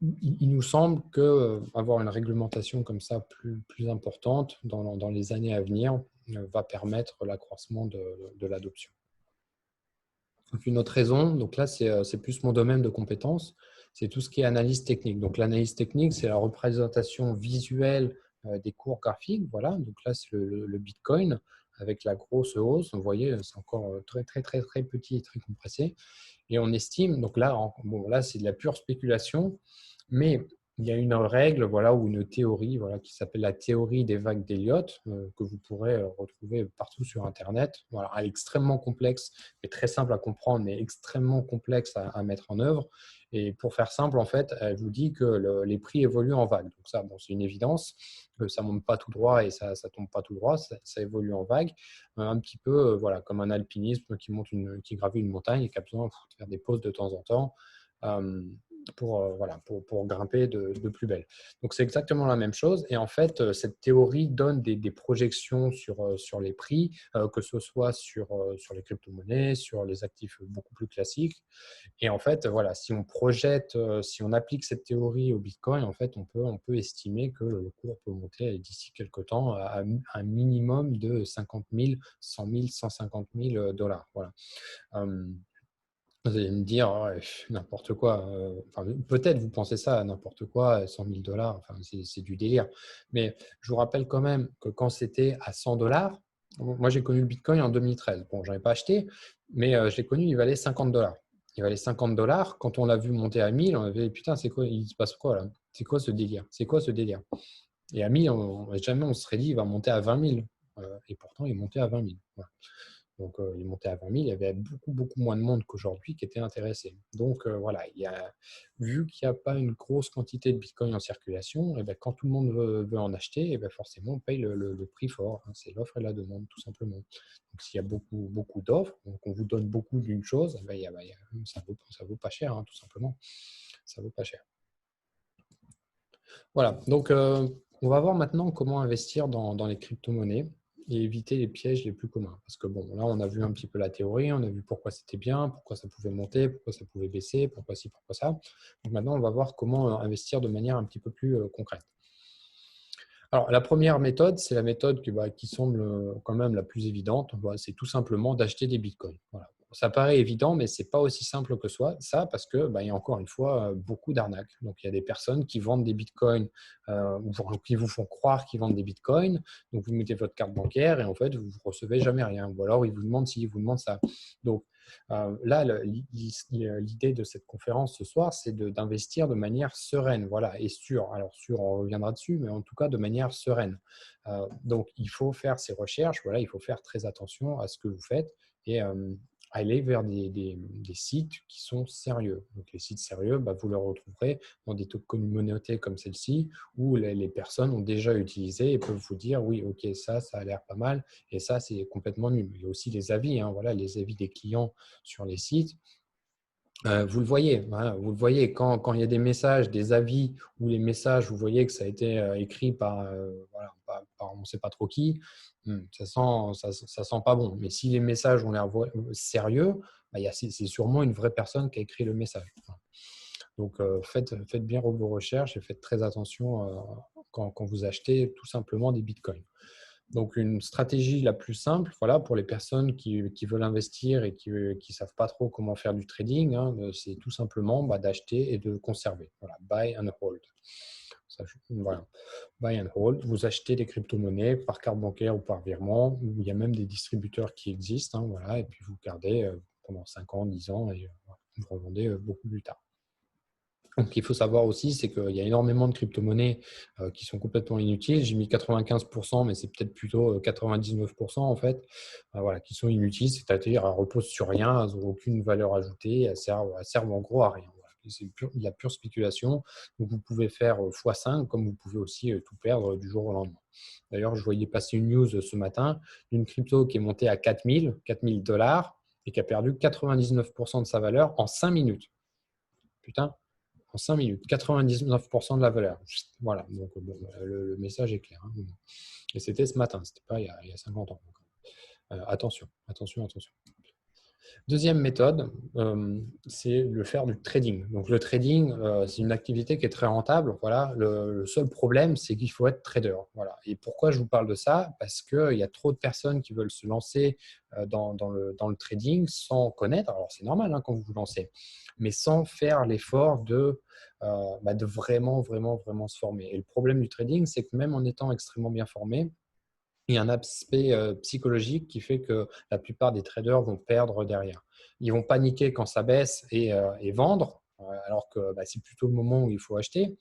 [SPEAKER 1] il nous semble que avoir une réglementation comme ça plus importante dans les années à venir va permettre l'accroissement de l'adoption. Donc, une autre raison, donc là, c'est plus mon domaine de compétence, c'est tout ce qui est analyse technique. Donc, l'analyse technique, c'est la représentation visuelle des cours graphiques. Voilà, donc là, c'est le Bitcoin avec la grosse hausse. Vous voyez, c'est encore très, très, très, très petit et très compressé. Et on estime, donc là, bon, là c'est de la pure spéculation, mais il y a une règle voilà, ou une théorie voilà, qui s'appelle la théorie des vagues d'Elliott, que vous pourrez retrouver partout sur Internet. Voilà, elle est extrêmement complexe, mais très simple à comprendre, mais extrêmement complexe à mettre en œuvre. Et pour faire simple, en fait, elle vous dit que les prix évoluent en vagues. Donc ça, bon, c'est une évidence. Ça ne monte pas tout droit et ça ne tombe pas tout droit, ça évolue en vagues. Un petit peu voilà, comme un alpinisme qui gravit une montagne et qui a besoin de faire des pauses de temps en temps voilà, pour grimper de plus belle. Donc, c'est exactement la même chose. Et en fait, cette théorie donne des projections sur les prix, que ce soit sur les crypto-monnaies, sur les actifs beaucoup plus classiques. Et en fait, voilà, si on projette, si on applique cette théorie au Bitcoin, en fait, on peut estimer que le cours peut monter d'ici quelques temps à un minimum de 50 000, 100 000, 150 000 dollars. Voilà. Vous allez me dire, ouais, n'importe quoi. Enfin, peut-être vous pensez ça, n'importe quoi, 100 000 dollars, enfin, c'est du délire. Mais je vous rappelle quand même que quand c'était à 100 dollars, moi j'ai connu le Bitcoin en 2013. Bon, je n'en ai pas acheté, mais je l'ai connu, il valait 50 dollars. Il valait 50 dollars. Quand on l'a vu monter à 1000, on avait, putain, c'est quoi, il se passe quoi là? C'est quoi ce délire? C'est quoi ce délire? Et à 1000, jamais on se serait dit, il va monter à 20 000. Et pourtant, il est monté à 20 000. Voilà. Donc, il est monté à 20 000. Il y avait beaucoup, beaucoup moins de monde qu'aujourd'hui qui était intéressé. Donc, voilà, vu qu'il n'y a pas une grosse quantité de Bitcoin en circulation, et bien, quand tout le monde veut en acheter, et bien, forcément, on paye le prix fort, hein. C'est l'offre et la demande, tout simplement. Donc, s'il y a beaucoup, beaucoup d'offres, donc on vous donne beaucoup d'une chose, eh bien, ça vaut pas cher, hein, tout simplement. Ça vaut pas cher. Voilà, donc on va voir maintenant comment investir dans les crypto-monnaies et éviter les pièges les plus communs. Parce que bon, là, on a vu un petit peu la théorie, on a vu pourquoi c'était bien, pourquoi ça pouvait monter, pourquoi ça pouvait baisser, pourquoi ci, pourquoi ça. Donc maintenant, on va voir comment investir de manière un petit peu plus concrète. Alors, la première méthode, c'est la méthode qui semble quand même la plus évidente. Voilà, c'est tout simplement d'acheter des bitcoins. Voilà. Ça paraît évident, mais ce n'est pas aussi simple que ça parce que, il y a encore une fois beaucoup d'arnaques. Donc, il y a des personnes qui vendent des bitcoins ou qui vous font croire qu'ils vendent des bitcoins. Donc, vous mettez votre carte bancaire et en fait, vous ne recevez jamais rien. Ou alors, ils vous demandent s'ils vous demandent ça. Donc, là, l'idée de cette conférence ce soir, c'est d'investir de manière sereine, voilà, et sûre. Alors, sûr, on reviendra dessus, mais en tout cas de manière sereine. Donc, il faut faire ces recherches, voilà, il faut faire très attention à ce que vous faites et aller vers des sites qui sont sérieux. Donc, les sites sérieux, vous les retrouverez dans des communautés comme celle-ci où les personnes ont déjà utilisé et peuvent vous dire oui, ok, ça a l'air pas mal et ça, c'est complètement nul. Il y a aussi les avis, hein, voilà, les avis des clients sur les sites. Vous le voyez, voilà, vous le voyez quand il y a des messages, des avis ou les messages, vous voyez que ça a été écrit voilà, par on ne sait pas trop qui, ça sent pas bon. Mais si les messages ont l'air sérieux, c'est sûrement une vraie personne qui a écrit le message. Donc, faites bien vos recherches et faites très attention quand vous achetez tout simplement des bitcoins. Donc, une stratégie la plus simple, voilà, pour les personnes qui veulent investir et qui ne savent pas trop comment faire du trading, hein, c'est tout simplement d'acheter et de conserver. Voilà, buy and hold. Ça, voilà. Buy and hold. Vous achetez des crypto-monnaies par carte bancaire ou par virement, ou il y a même des distributeurs qui existent, hein, voilà, et puis vous gardez pendant 5 ans, 10 ans, et vous revendez beaucoup plus tard. Donc, il faut savoir aussi, c'est qu'il y a énormément de crypto-monnaies qui sont complètement inutiles. J'ai mis 95%, mais c'est peut-être plutôt 99% en fait, voilà, qui sont inutiles, c'est-à-dire elles ne reposent sur rien, elles n'ont aucune valeur ajoutée, elles servent en gros à rien. Voilà. C'est de la pure spéculation. Donc, vous pouvez faire x5, comme vous pouvez aussi tout perdre du jour au lendemain. D'ailleurs, je voyais passer une news ce matin d'une crypto qui est montée à 4000 dollars et qui a perdu 99% de sa valeur en 5 minutes. Putain, en 5 minutes, 99% de la valeur. Voilà, donc bon, le message est clair, hein. Et c'était ce matin, c'était pas il y a 50 ans. Attention, attention, attention. Deuxième méthode, c'est le faire du trading. Donc, le trading, c'est une activité qui est très rentable. Voilà. Le seul problème, c'est qu'il faut être trader. Voilà. Et pourquoi je vous parle de ça? Parce qu'il y a trop de personnes qui veulent se lancer dans le trading sans connaître. Alors, c'est normal hein, quand vous vous lancez, mais sans faire l'effort de vraiment, vraiment, vraiment se former. Et le problème du trading, c'est que même en étant extrêmement bien formé, il y a un aspect psychologique qui fait que la plupart des traders vont perdre derrière. Ils vont paniquer quand ça baisse et vendre, alors que c'est plutôt le moment où il faut acheter.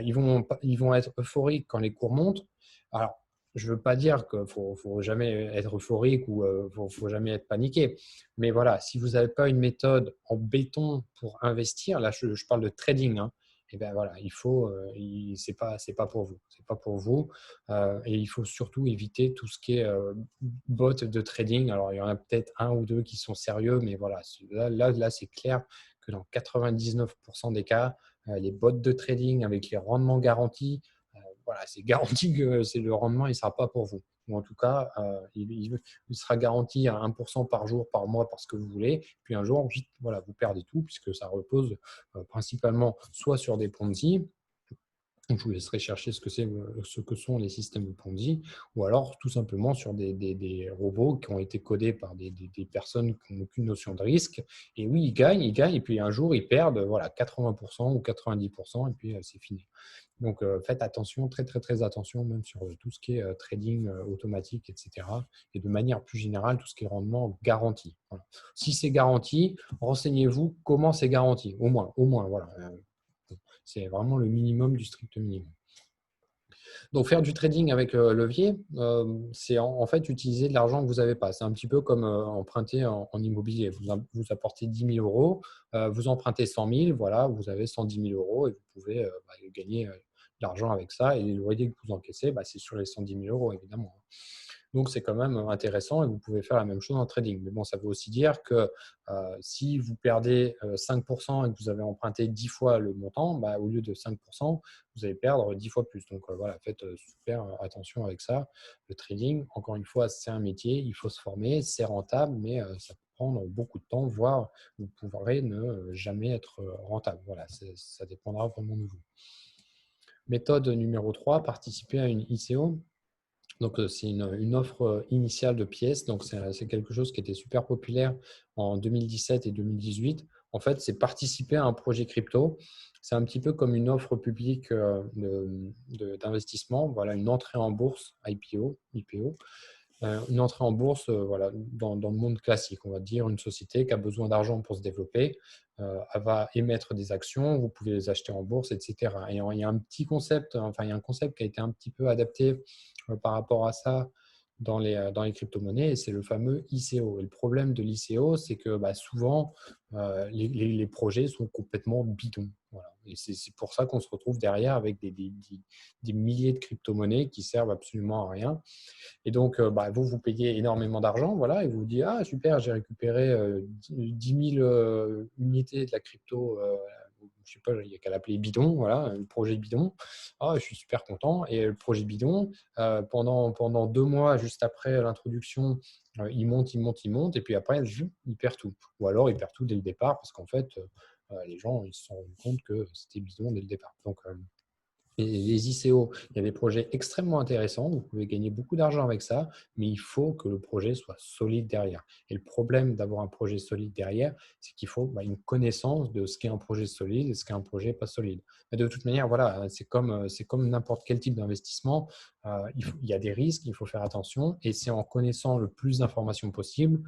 [SPEAKER 1] Ils vont être euphoriques quand les cours montent. Alors, je ne veux pas dire qu'il ne faut jamais être euphorique ou il ne faut jamais être paniqué. Mais voilà, si vous n'avez pas une méthode en béton pour investir, là je parle de trading, hein, et bien voilà, c'est pas pour vous. C'est pas pour vous. Et il faut surtout éviter tout ce qui est bot de trading. Alors, il y en a peut-être un ou deux qui sont sérieux, mais voilà, là c'est clair que dans 99% des cas, les bots de trading avec les rendements garantis, voilà, c'est garanti que le rendement, il ne sera pas pour vous. Ou en tout cas, il sera garanti à 1% par jour, par mois, parce que vous voulez. Puis un jour, vite, voilà, vous perdez tout, puisque ça repose principalement soit sur des Ponzi. Je vous laisserai chercher ce que sont les systèmes de Ponzi, ou alors tout simplement sur des robots qui ont été codés par des personnes qui n'ont aucune notion de risque. Et oui, ils gagnent, et puis un jour, ils perdent voilà, 80% ou 90%, et puis c'est fini. Donc, faites attention, très, très, très attention, même sur tout ce qui est trading automatique, etc. Et de manière plus générale, tout ce qui est rendement garanti. Voilà. Si c'est garanti, renseignez-vous comment c'est garanti, au moins, voilà. C'est vraiment le minimum du strict minimum. Donc, faire du trading avec levier, c'est en fait utiliser de l'argent que vous n'avez pas. C'est un petit peu comme emprunter en immobilier. Vous apportez 10 000 euros, vous empruntez 100 000, voilà, vous avez 110 000 euros et vous pouvez gagner de l'argent avec ça. Et le loyer que vous encaissez, c'est sur les 110 000 euros, évidemment. Donc, c'est quand même intéressant et vous pouvez faire la même chose en trading. Mais bon, ça veut aussi dire que si vous perdez 5% et que vous avez emprunté 10 fois le montant, au lieu de 5%, vous allez perdre 10 fois plus. Donc, voilà, faites super attention avec ça. Le trading, encore une fois, c'est un métier, il faut se former, c'est rentable, mais ça peut prendre beaucoup de temps, voire vous pourrez ne jamais être rentable. Voilà, ça dépendra vraiment de vous. Méthode numéro 3, participer à une ICO. Donc, c'est une offre initiale de pièces. Donc, c'est quelque chose qui était super populaire en 2017 et 2018. En fait, c'est participer à un projet crypto. C'est un petit peu comme une offre publique d'investissement. Voilà, une entrée en bourse, IPO. Une entrée en bourse voilà, dans le monde classique, on va dire, une société qui a besoin d'argent pour se développer, elle va émettre des actions, vous pouvez les acheter en bourse, etc. Et il y a un petit concept, enfin il y a un concept qui a été un petit peu adapté par rapport à ça dans les crypto-monnaies, et c'est le fameux ICO. Et le problème de l'ICO, c'est que souvent, les projets sont complètement bidons. Voilà. Et c'est pour ça qu'on se retrouve derrière avec des milliers de crypto-monnaies qui servent absolument à rien. Et donc, vous payez énormément d'argent, voilà, et vous vous dites, ah super, j'ai récupéré 10 000 unités de la crypto, je sais pas, il n'y a qu'à l'appeler bidon, voilà, le projet bidon. Ah, je suis super content. Et le projet bidon, pendant 2 mois, juste après l'introduction, il monte, il monte, il monte, et puis après, il perd tout. Ou alors, il perd tout dès le départ, parce qu'en fait, les gens ils se sont rendus compte que c'était bidon dès le départ. Donc, Et les ICO, il y a des projets extrêmement intéressants, vous pouvez gagner beaucoup d'argent avec ça, mais il faut que le projet soit solide derrière. Et le problème d'avoir un projet solide derrière, c'est qu'il faut une connaissance de ce qu'est un projet solide et ce qu'est un projet pas solide. Mais de toute manière, voilà, c'est comme n'importe quel type d'investissement. Il y a des risques, il faut faire attention, et c'est en connaissant le plus d'informations possible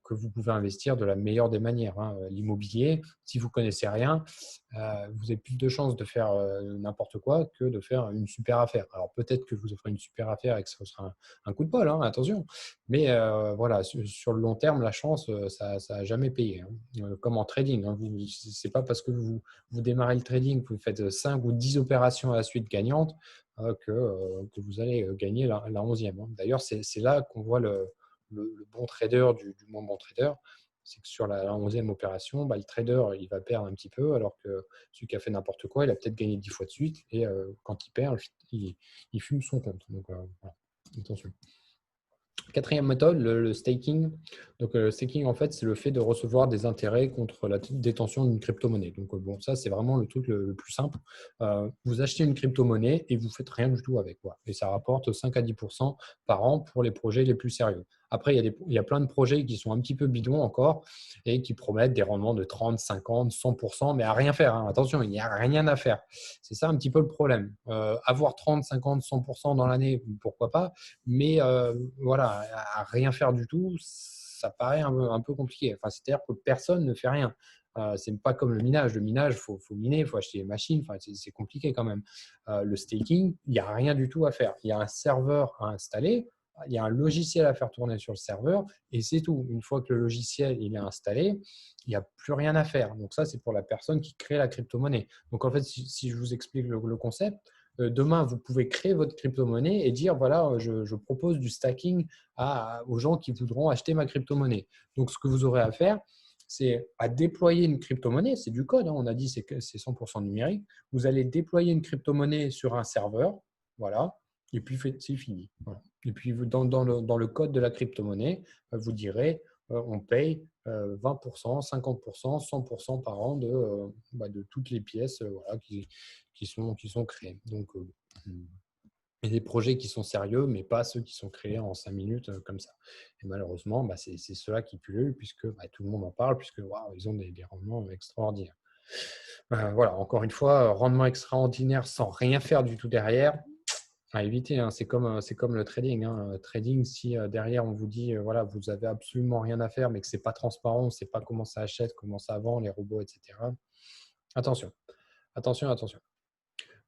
[SPEAKER 1] que vous pouvez investir de la meilleure des manières, hein. L'immobilier, si vous connaissez rien, vous avez plus de chances de faire n'importe quoi que de faire une super affaire. Alors peut-être que vous ferez une super affaire et que ça sera un coup de bol, hein, attention. Mais voilà, sur le long terme, la chance, ça n'a jamais payé, hein. Comme en trading, hein. C'est pas parce que vous démarrez le trading, que vous faites 5 ou 10 opérations à la suite gagnantes que vous allez gagner la 11e, hein. D'ailleurs, c'est là qu'on voit le bon trader du moins bon trader. C'est que sur la 11e opération, le trader, il va perdre un petit peu, alors que celui qui a fait n'importe quoi, il a peut-être gagné 10 fois de suite. Et quand il perd, il fume son compte. Donc, voilà. Attention. Quatrième méthode, le staking. Donc, le staking, en fait, c'est le fait de recevoir des intérêts contre la détention d'une crypto-monnaie. Donc, bon, ça, c'est vraiment le truc le plus simple. Vous achetez une crypto-monnaie et vous ne faites rien du tout avec. Voilà. Et ça rapporte 5 à 10% par an pour les projets les plus sérieux. Après, il y a plein de projets qui sont un petit peu bidons encore et qui promettent des rendements de 30, 50, 100%, mais à rien faire, hein. Attention, il n'y a rien à faire. C'est ça un petit peu le problème. Avoir 30, 50, 100% dans l'année, pourquoi pas, mais voilà, à rien faire du tout, ça paraît un peu compliqué. Enfin, c'est-à-dire que personne ne fait rien. C'est pas comme le minage. Le minage, faut miner, il faut acheter des machines. Enfin, c'est compliqué quand même. Le staking, il n'y a rien du tout à faire. Il y a un serveur à installer, il y a un logiciel à faire tourner sur le serveur, et c'est tout. Une fois que le logiciel il est installé, il n'y a plus rien à faire. Donc ça, c'est pour la personne qui crée la crypto-monnaie. Donc en fait, si je vous explique le concept, demain, vous pouvez créer votre crypto-monnaie et dire, voilà, je propose du stacking aux gens qui voudront acheter ma crypto-monnaie. Donc, ce que vous aurez à faire, c'est à déployer une crypto-monnaie. C'est du code, hein, on a dit c'est 100% numérique. Vous allez déployer une crypto-monnaie sur un serveur, voilà, et puis c'est fini. Voilà. Et puis, dans le code de la crypto-monnaie, vous direz, on paye 20%, 50%, 100% par an de toutes les pièces voilà, qui sont créés. Donc, et des projets qui sont sérieux, mais pas ceux qui sont créés en 5 minutes comme ça. Et malheureusement, c'est ceux-là qui pullulent, puisque tout le monde en parle, puisque ils ont des rendements extraordinaires. Voilà, encore une fois, rendement extraordinaire sans rien faire du tout derrière, à éviter, hein. C'est comme le trading, hein. Trading, si derrière on vous dit, voilà, vous avez absolument rien à faire, mais que c'est pas transparent, on ne sait pas comment ça achète, comment ça vend, les robots, etc. Attention, attention, attention.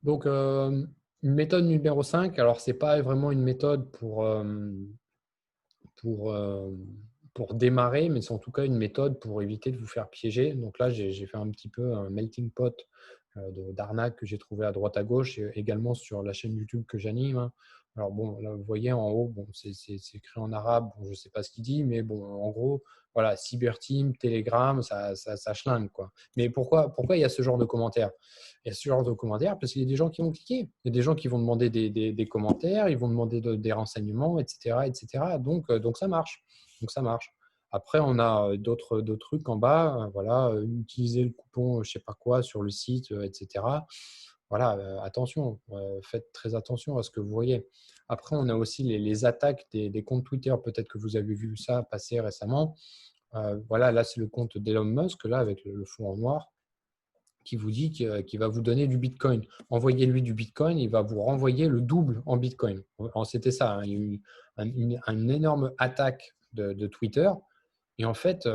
[SPEAKER 1] Donc, une méthode numéro 5, alors ce n'est pas vraiment une méthode pour, euh, pour démarrer, mais c'est en tout cas une méthode pour éviter de vous faire piéger. Donc là, j'ai fait un petit peu un melting pot d'arnaques que j'ai trouvé à droite à gauche, et également sur la chaîne YouTube que j'anime, hein. Alors bon, là, vous voyez en haut, bon, c'est écrit en arabe, bon, je ne sais pas ce qu'il dit, mais bon, en gros, voilà, Cyberteam, Telegram, ça schlingue, quoi. Mais pourquoi il y a ce genre de commentaires? Il y a ce genre de commentaires parce qu'il y a des gens qui vont cliquer. Il y a des gens qui vont demander des commentaires, ils vont demander des renseignements, etc., etc. Donc ça marche. Donc ça marche. Après, on a d'autres trucs en bas. Voilà, utiliser le coupon, je sais pas quoi, sur le site, etc. Voilà, attention, faites très attention à ce que vous voyez. Après, on a aussi les attaques des comptes Twitter. Peut-être que vous avez vu ça passer récemment. Voilà, là, c'est le compte d'Elon Musk, là, avec le fond en noir, qui vous dit qu'il va vous donner du Bitcoin. Envoyez-lui du Bitcoin, il va vous renvoyer le double en Bitcoin. C'était ça, hein. Il y a eu une énorme attaque de Twitter. Et en fait,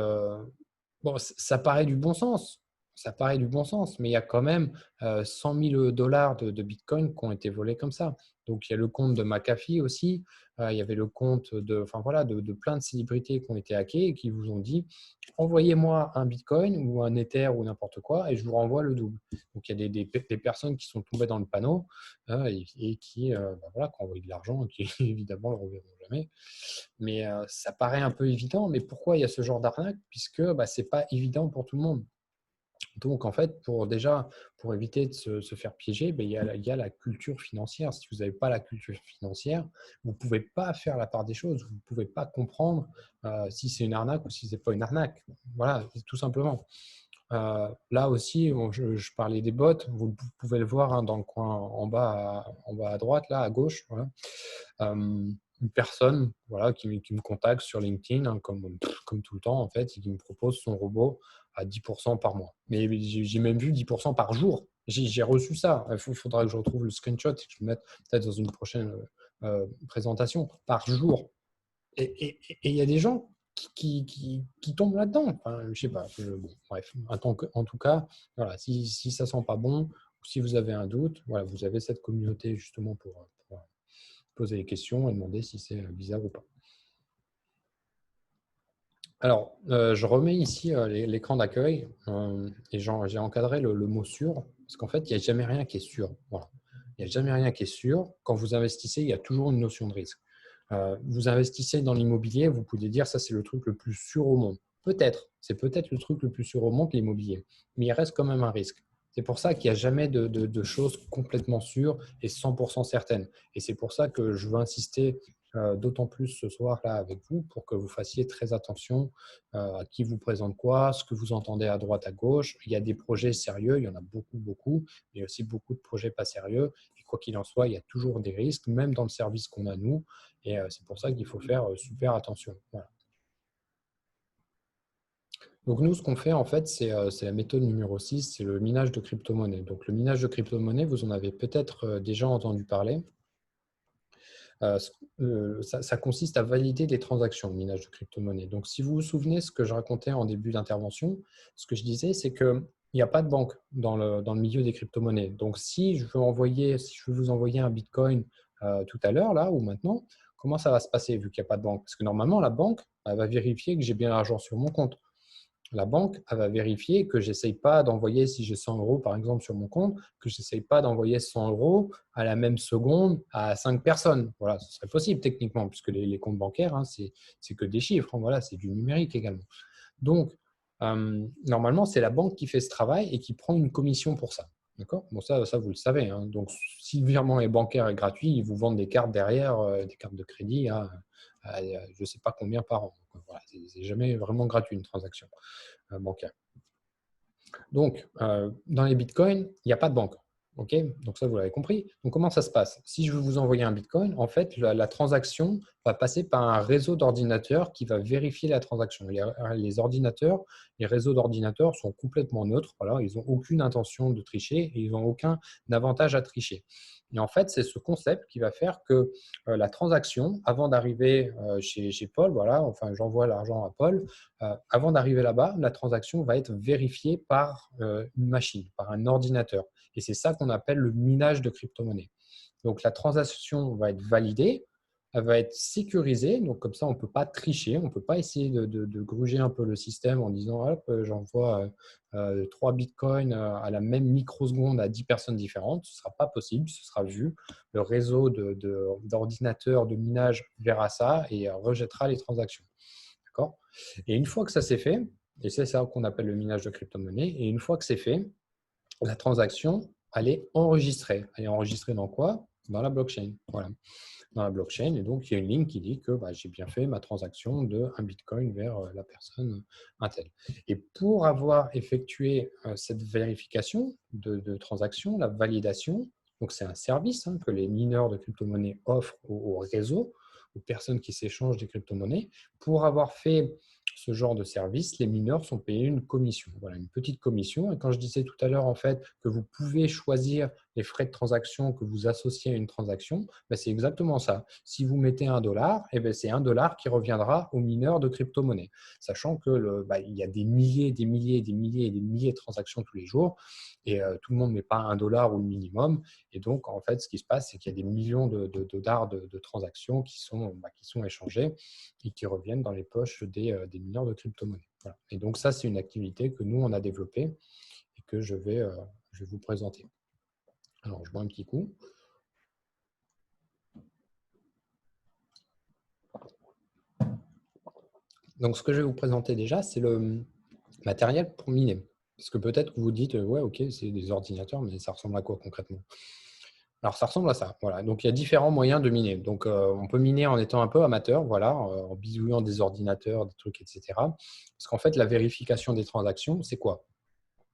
[SPEAKER 1] bon, ça paraît du bon sens. Ça paraît du bon sens, mais il y a quand même 100 000 dollars de Bitcoin qui ont été volés comme ça. Donc, il y a le compte de McAfee aussi. Il y avait le compte enfin, voilà, de plein de célébrités qui ont été hackées et qui vous ont dit envoyez-moi un Bitcoin ou un Ether ou n'importe quoi et je vous renvoie le double. Donc, il y a des personnes qui sont tombées dans le panneau et qui voilà, qui ont envoyé de l'argent et qui, évidemment, ne le reverront jamais. Mais ça paraît un peu évident. Mais pourquoi il y a ce genre d'arnaque? Puisque ce n'est pas évident pour tout le monde. Donc, en fait, pour éviter de se faire piéger, il y a la culture financière. Si vous n'avez pas la culture financière, vous ne pouvez pas faire la part des choses. Vous ne pouvez pas comprendre si c'est une arnaque ou si ce n'est pas une arnaque. Voilà, tout simplement. Là aussi, je parlais des bots, vous pouvez le voir hein, dans le coin en bas à droite, là, à gauche. Voilà. Une personne voilà, qui me contacte sur LinkedIn, hein, comme tout le temps, en fait, et qui me propose son robot à 10% par mois. Mais j'ai même vu 10% par jour. J'ai reçu ça. Il faudra que je retrouve le screenshot et que je le mette peut-être dans une prochaine présentation. Par jour. Et il y a des gens qui tombent là-dedans. Enfin, je sais pas. Bon, bref, en tout cas, voilà, si ça sent pas bon, ou si vous avez un doute, voilà, vous avez cette communauté justement pour poser des questions et demander si c'est bizarre ou pas. Alors, je remets ici l'écran d'accueil et j'ai encadré le mot sûr, parce qu'en fait, il n'y a jamais rien qui est sûr. Voilà. Il n'y a jamais rien qui est sûr. Quand vous investissez, il y a toujours une notion de risque. Vous investissez dans l'immobilier, vous pouvez dire ça, c'est le truc le plus sûr au monde. Peut-être, c'est peut-être le truc le plus sûr au monde, l'immobilier, mais il reste quand même un risque. C'est pour ça qu'il n'y a jamais de choses complètement sûres et 100% certaines. Et c'est pour ça que je veux insister d'autant plus ce soir-là avec vous pour que vous fassiez très attention à qui vous présente quoi, ce que vous entendez à droite, à gauche. Il y a des projets sérieux, il y en a beaucoup, beaucoup, mais il y a aussi beaucoup de projets pas sérieux. Et quoi qu'il en soit, il y a toujours des risques, même dans le service qu'on a nous. Et c'est pour ça qu'il faut faire super attention. Voilà. Donc nous, ce qu'on fait en fait, c'est la méthode numéro 6, c'est le minage de crypto-monnaie. Donc le minage de crypto-monnaie, vous en avez peut-être déjà entendu parler. Ça consiste à valider les transactions, le minage de crypto-monnaie. Donc, si vous vous souvenez ce que je racontais en début d'intervention, ce que je disais, c'est qu'il n'y a pas de banque dans le milieu des crypto-monnaies. Donc, si je veux vous envoyer un Bitcoin tout à l'heure, là, ou maintenant, comment ça va se passer vu qu'il n'y a pas de banque? Parce que normalement, la banque, elle va vérifier que j'ai bien l'argent sur mon compte. La banque, elle va vérifier que je n'essaye pas d'envoyer, si j'ai 100 euros par exemple sur mon compte, que je n'essaye pas d'envoyer 100 euros à la même seconde à 5 personnes. Voilà, ce serait possible techniquement, puisque les comptes bancaires, hein, c'est que des chiffres. Hein, voilà, c'est du numérique également. Donc, normalement, c'est la banque qui fait ce travail et qui prend une commission pour ça. D'accord? Bon, ça, vous le savez. Hein. Donc, si le virement est bancaire et gratuit, ils vous vendent des cartes derrière, des cartes de crédit à je ne sais pas combien par an. Donc, voilà, c'est jamais vraiment gratuit une transaction bancaire. Donc, dans les bitcoins, il n'y a pas de banque. Ok, donc ça, vous l'avez compris. Donc, comment ça se passe? Si je veux vous envoyer un bitcoin, en fait, la transaction va passer par un réseau d'ordinateurs qui va vérifier la transaction. Les ordinateurs, les réseaux d'ordinateurs sont complètement neutres. Voilà, ils n'ont aucune intention de tricher et ils n'ont aucun avantage à tricher. Et en fait, c'est ce concept qui va faire que la transaction, avant d'arriver chez Paul, voilà, enfin, j'envoie l'argent à Paul, avant d'arriver là-bas, la transaction va être vérifiée par une machine, par un ordinateur. Et c'est ça qu'on appelle le minage de crypto-monnaie. Donc, la transaction va être validée, elle va être sécurisée. Donc, comme ça, on ne peut pas tricher, on ne peut pas essayer de gruger un peu le système en disant hop, j'envoie 3 bitcoins à la même microseconde à 10 personnes différentes. Ce ne sera pas possible, ce sera vu. Le réseau d'ordinateurs de minage verra ça et rejettera les transactions. D'accord? Et une fois que ça c'est fait, et c'est ça qu'on appelle le minage de crypto-monnaie, et une fois que c'est fait, la transaction, elle est enregistrée. Elle est enregistrée dans quoi? Dans la blockchain. Voilà. Dans la blockchain. Et donc, il y a une ligne qui dit que j'ai bien fait ma transaction de 1 bitcoin vers la personne Intel. Et pour avoir effectué cette vérification de transaction, la validation, donc c'est un service que les mineurs de crypto-monnaie offrent au réseau, aux personnes qui s'échangent des crypto-monnaies. Pour avoir fait ce genre de service, les mineurs sont payés une commission. Voilà, une petite commission. Et quand je disais tout à l'heure, en fait, que vous pouvez choisir les frais de transaction que vous associez à une transaction, c'est exactement ça. Si vous mettez $1, c'est $1 qui reviendra aux mineurs de crypto-monnaie. Sachant que il y a des milliers, des milliers, des milliers et des milliers de transactions tous les jours. Et tout le monde ne met pas $1 ou le minimum. Et donc, en fait, ce qui se passe, c'est qu'il y a des millions de dollars de transactions qui sont échangées et qui reviennent dans les poches des mineurs de crypto-monnaie. Voilà. Et donc, ça, c'est une activité que nous, on a développée et que je vais vous présenter. Alors, je bois un petit coup. Donc, ce que je vais vous présenter déjà, c'est le matériel pour miner. Parce que peut-être que vous dites, ouais, ok, c'est des ordinateurs, mais ça ressemble à quoi concrètement? Alors, ça ressemble à ça. Voilà. Donc, il y a différents moyens de miner. Donc, on peut miner en étant un peu amateur, voilà, en bidouillant des ordinateurs, des trucs, etc. Parce qu'en fait, la vérification des transactions, c'est quoi?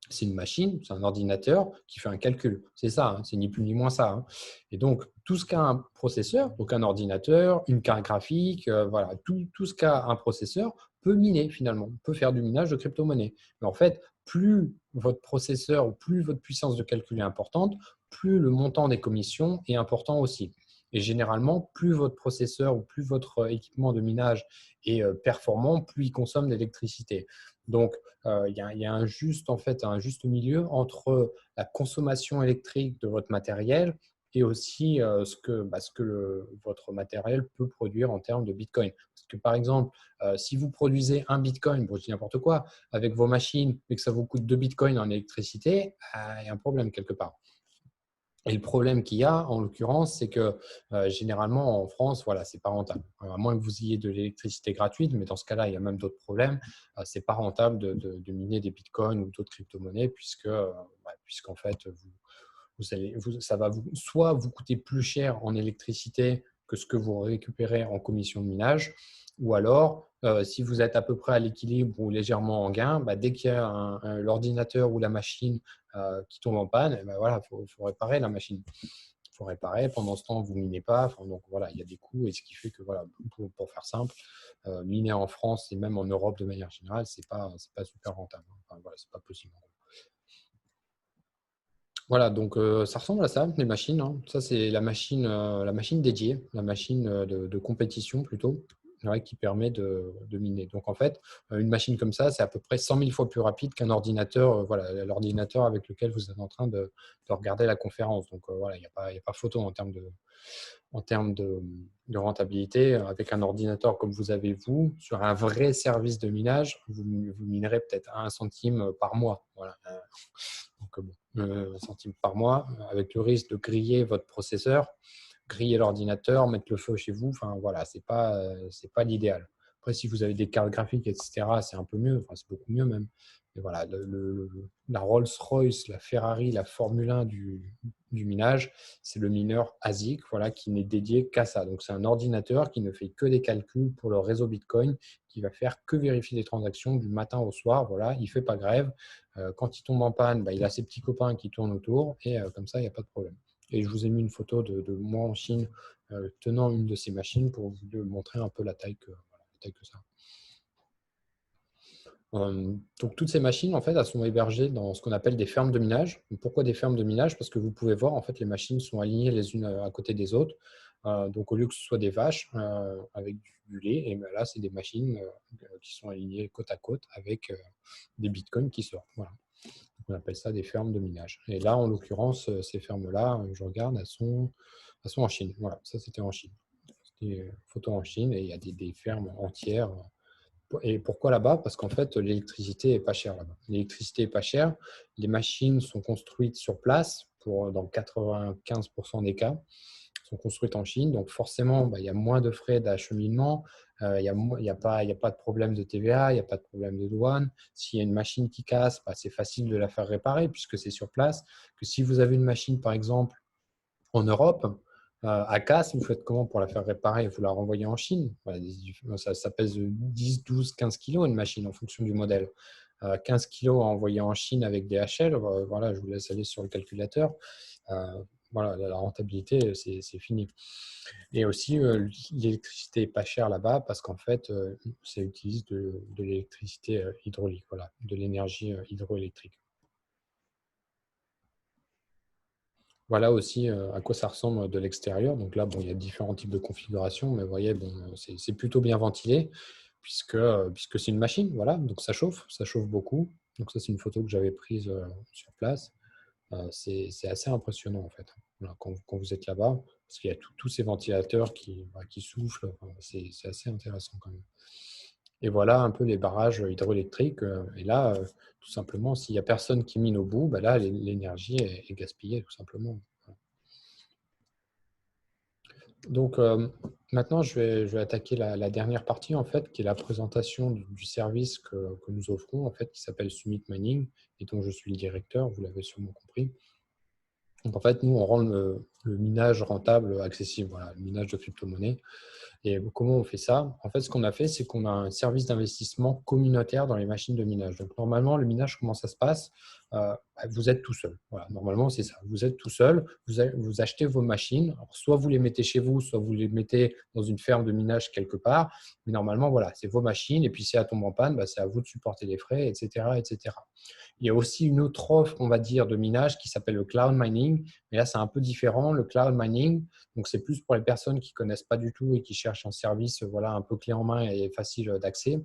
[SPEAKER 1] c'est une machine, c'est un ordinateur qui fait un calcul. C'est ça, hein, c'est ni plus ni moins ça, hein. Et donc, tout ce qu'a un processeur, donc un ordinateur, une carte graphique, voilà, tout ce qu'a un processeur peut miner finalement, peut faire du minage de crypto-monnaie. Mais en fait, plus votre processeur ou plus votre puissance de calcul est importante, plus le montant des commissions est important aussi. Et généralement, plus votre processeur ou plus votre équipement de minage est performant, plus il consomme d'électricité. Donc, il y a en fait, un juste milieu entre la consommation électrique de votre matériel et aussi ce que votre matériel peut produire en termes de Bitcoin. Parce que par exemple, si vous produisez un Bitcoin, bon, je dis n'importe quoi, avec vos machines, mais que ça vous coûte 2 Bitcoins en électricité, il y a un problème quelque part. Et le problème qu'il y a, en l'occurrence, c'est que généralement en France, voilà, c'est pas rentable. À moins que vous ayez de l'électricité gratuite, mais dans ce cas-là, il y a même d'autres problèmes. C'est pas rentable de miner des bitcoins ou d'autres crypto-monnaies puisqu'en fait, ça va soit vous coûter plus cher en électricité que ce que vous récupérez en commission de minage, ou alors, si vous êtes à peu près à l'équilibre ou légèrement en gain, dès qu'il y a l'ordinateur ou la machine qui tombe en panne, voilà, faut réparer la machine. Il faut réparer. Pendant ce temps, vous ne minez pas. Enfin, donc voilà, il y a des coûts. Et ce qui fait que, voilà, pour faire simple, miner en France et même en Europe de manière générale, c'est pas super rentable. Enfin, voilà, c'est pas possible. Voilà, donc ça ressemble à ça, les machines, hein. Ça, c'est la machine dédiée, la machine de compétition plutôt, ouais, qui permet de miner. Donc, en fait, une machine comme ça, c'est à peu près 100 000 fois plus rapide qu'un ordinateur, voilà, l'ordinateur avec lequel vous êtes en train de regarder la conférence. Donc, voilà, il n'y a pas photo en termes de rentabilité. Avec un ordinateur comme vous avez vous, sur un vrai service de minage, vous minerez peut-être à 1 centime par mois. Voilà. Donc, bon, 1 centime par mois, avec le risque de griller votre processeur, griller l'ordinateur, mettre le feu chez vous. Enfin, voilà, c'est pas l'idéal. Après, si vous avez des cartes graphiques, etc., c'est un peu mieux. Enfin, c'est beaucoup mieux même. Mais voilà, la Rolls-Royce, la Ferrari, la Formule 1 du minage, c'est le mineur ASIC, voilà, qui n'est dédié qu'à ça. Donc, c'est un ordinateur qui ne fait que des calculs pour le réseau Bitcoin, qui va faire que vérifier les transactions du matin au soir. Voilà, il ne fait pas grève. Quand il tombe en panne, il a ses petits copains qui tournent autour et comme ça, il n'y a pas de problème. Et je vous ai mis une photo de moi en Chine tenant une de ces machines pour vous montrer un peu la taille que ça a. Donc, toutes ces machines, en fait, elles sont hébergées dans ce qu'on appelle des fermes de minage. Donc, pourquoi des fermes de minage? Parce que vous pouvez voir, en fait, les machines sont alignées les unes à côté des autres. Donc, au lieu que ce soit des vaches avec du lait, et là, c'est des machines qui sont alignées côte à côte avec des bitcoins qui sortent. Voilà. On appelle ça des fermes de minage. Et là, en l'occurrence, ces fermes-là, je regarde, elles sont en Chine. Voilà, ça, c'était en Chine. C'était une photo en Chine et il y a des fermes entières. Et pourquoi là-bas? Parce qu'en fait, l'électricité est pas chère là-bas. L'électricité est pas chère. Les machines sont construites sur place dans 95% des cas sont construites en Chine. Donc forcément, il y a moins de frais d'acheminement, il y a pas de problème de TVA, il n'y a pas de problème de douane. S'il y a une machine qui casse, c'est facile de la faire réparer puisque c'est sur place. Que si vous avez une machine, par exemple, en Europe, à casse, vous faites comment pour la faire réparer? Vous la renvoyez en Chine. Voilà, ça pèse 10, 12, 15 kilos une machine en fonction du modèle. 15 kilos à envoyer en Chine avec des HL, voilà, je vous laisse aller sur le calculateur. Voilà, la rentabilité, c'est fini. Et aussi, l'électricité n'est pas chère là-bas parce qu'en fait, ça utilise de l'électricité hydraulique, voilà, de l'énergie hydroélectrique. Voilà aussi à quoi ça ressemble de l'extérieur. Donc là, bon, il y a différents types de configurations, mais vous voyez, bon, c'est plutôt bien ventilé puisque c'est une machine, voilà, donc ça chauffe beaucoup. Donc ça, c'est une photo que j'avais prise sur place. C'est assez impressionnant en fait, voilà, quand vous êtes là-bas, parce qu'il y a tous ces ventilateurs qui soufflent, enfin, c'est assez intéressant quand même. Et voilà un peu les barrages hydroélectriques. Et là, tout simplement, s'il n'y a personne qui mine au bout, là, l'énergie est gaspillée tout simplement. Donc maintenant, je vais attaquer la dernière partie en fait, qui est la présentation du service que nous offrons en fait, qui s'appelle Summit Mining et dont je suis le directeur. Vous l'avez sûrement compris. Donc en fait, nous, on rend le minage rentable accessible, voilà, le minage de crypto-monnaies. Et comment on fait ça? En fait, ce qu'on a fait, c'est qu'on a un service d'investissement communautaire dans les machines de minage. Donc, normalement, le minage, comment ça se passe? Vous êtes tout seul. Voilà, normalement, c'est ça. Vous êtes tout seul, vous achetez vos machines. Alors, soit vous les mettez chez vous, soit vous les mettez dans une ferme de minage quelque part. Mais normalement, voilà, c'est vos machines. Et puis, si elles tombent en panne, c'est à vous de supporter les frais, etc., etc. Il y a aussi une autre offre, on va dire, de minage qui s'appelle le cloud mining. Mais là, c'est un peu différent. Le cloud mining, donc c'est plus pour les personnes qui ne connaissent pas du tout et qui cherchent un service voilà, un peu clé en main et facile d'accès.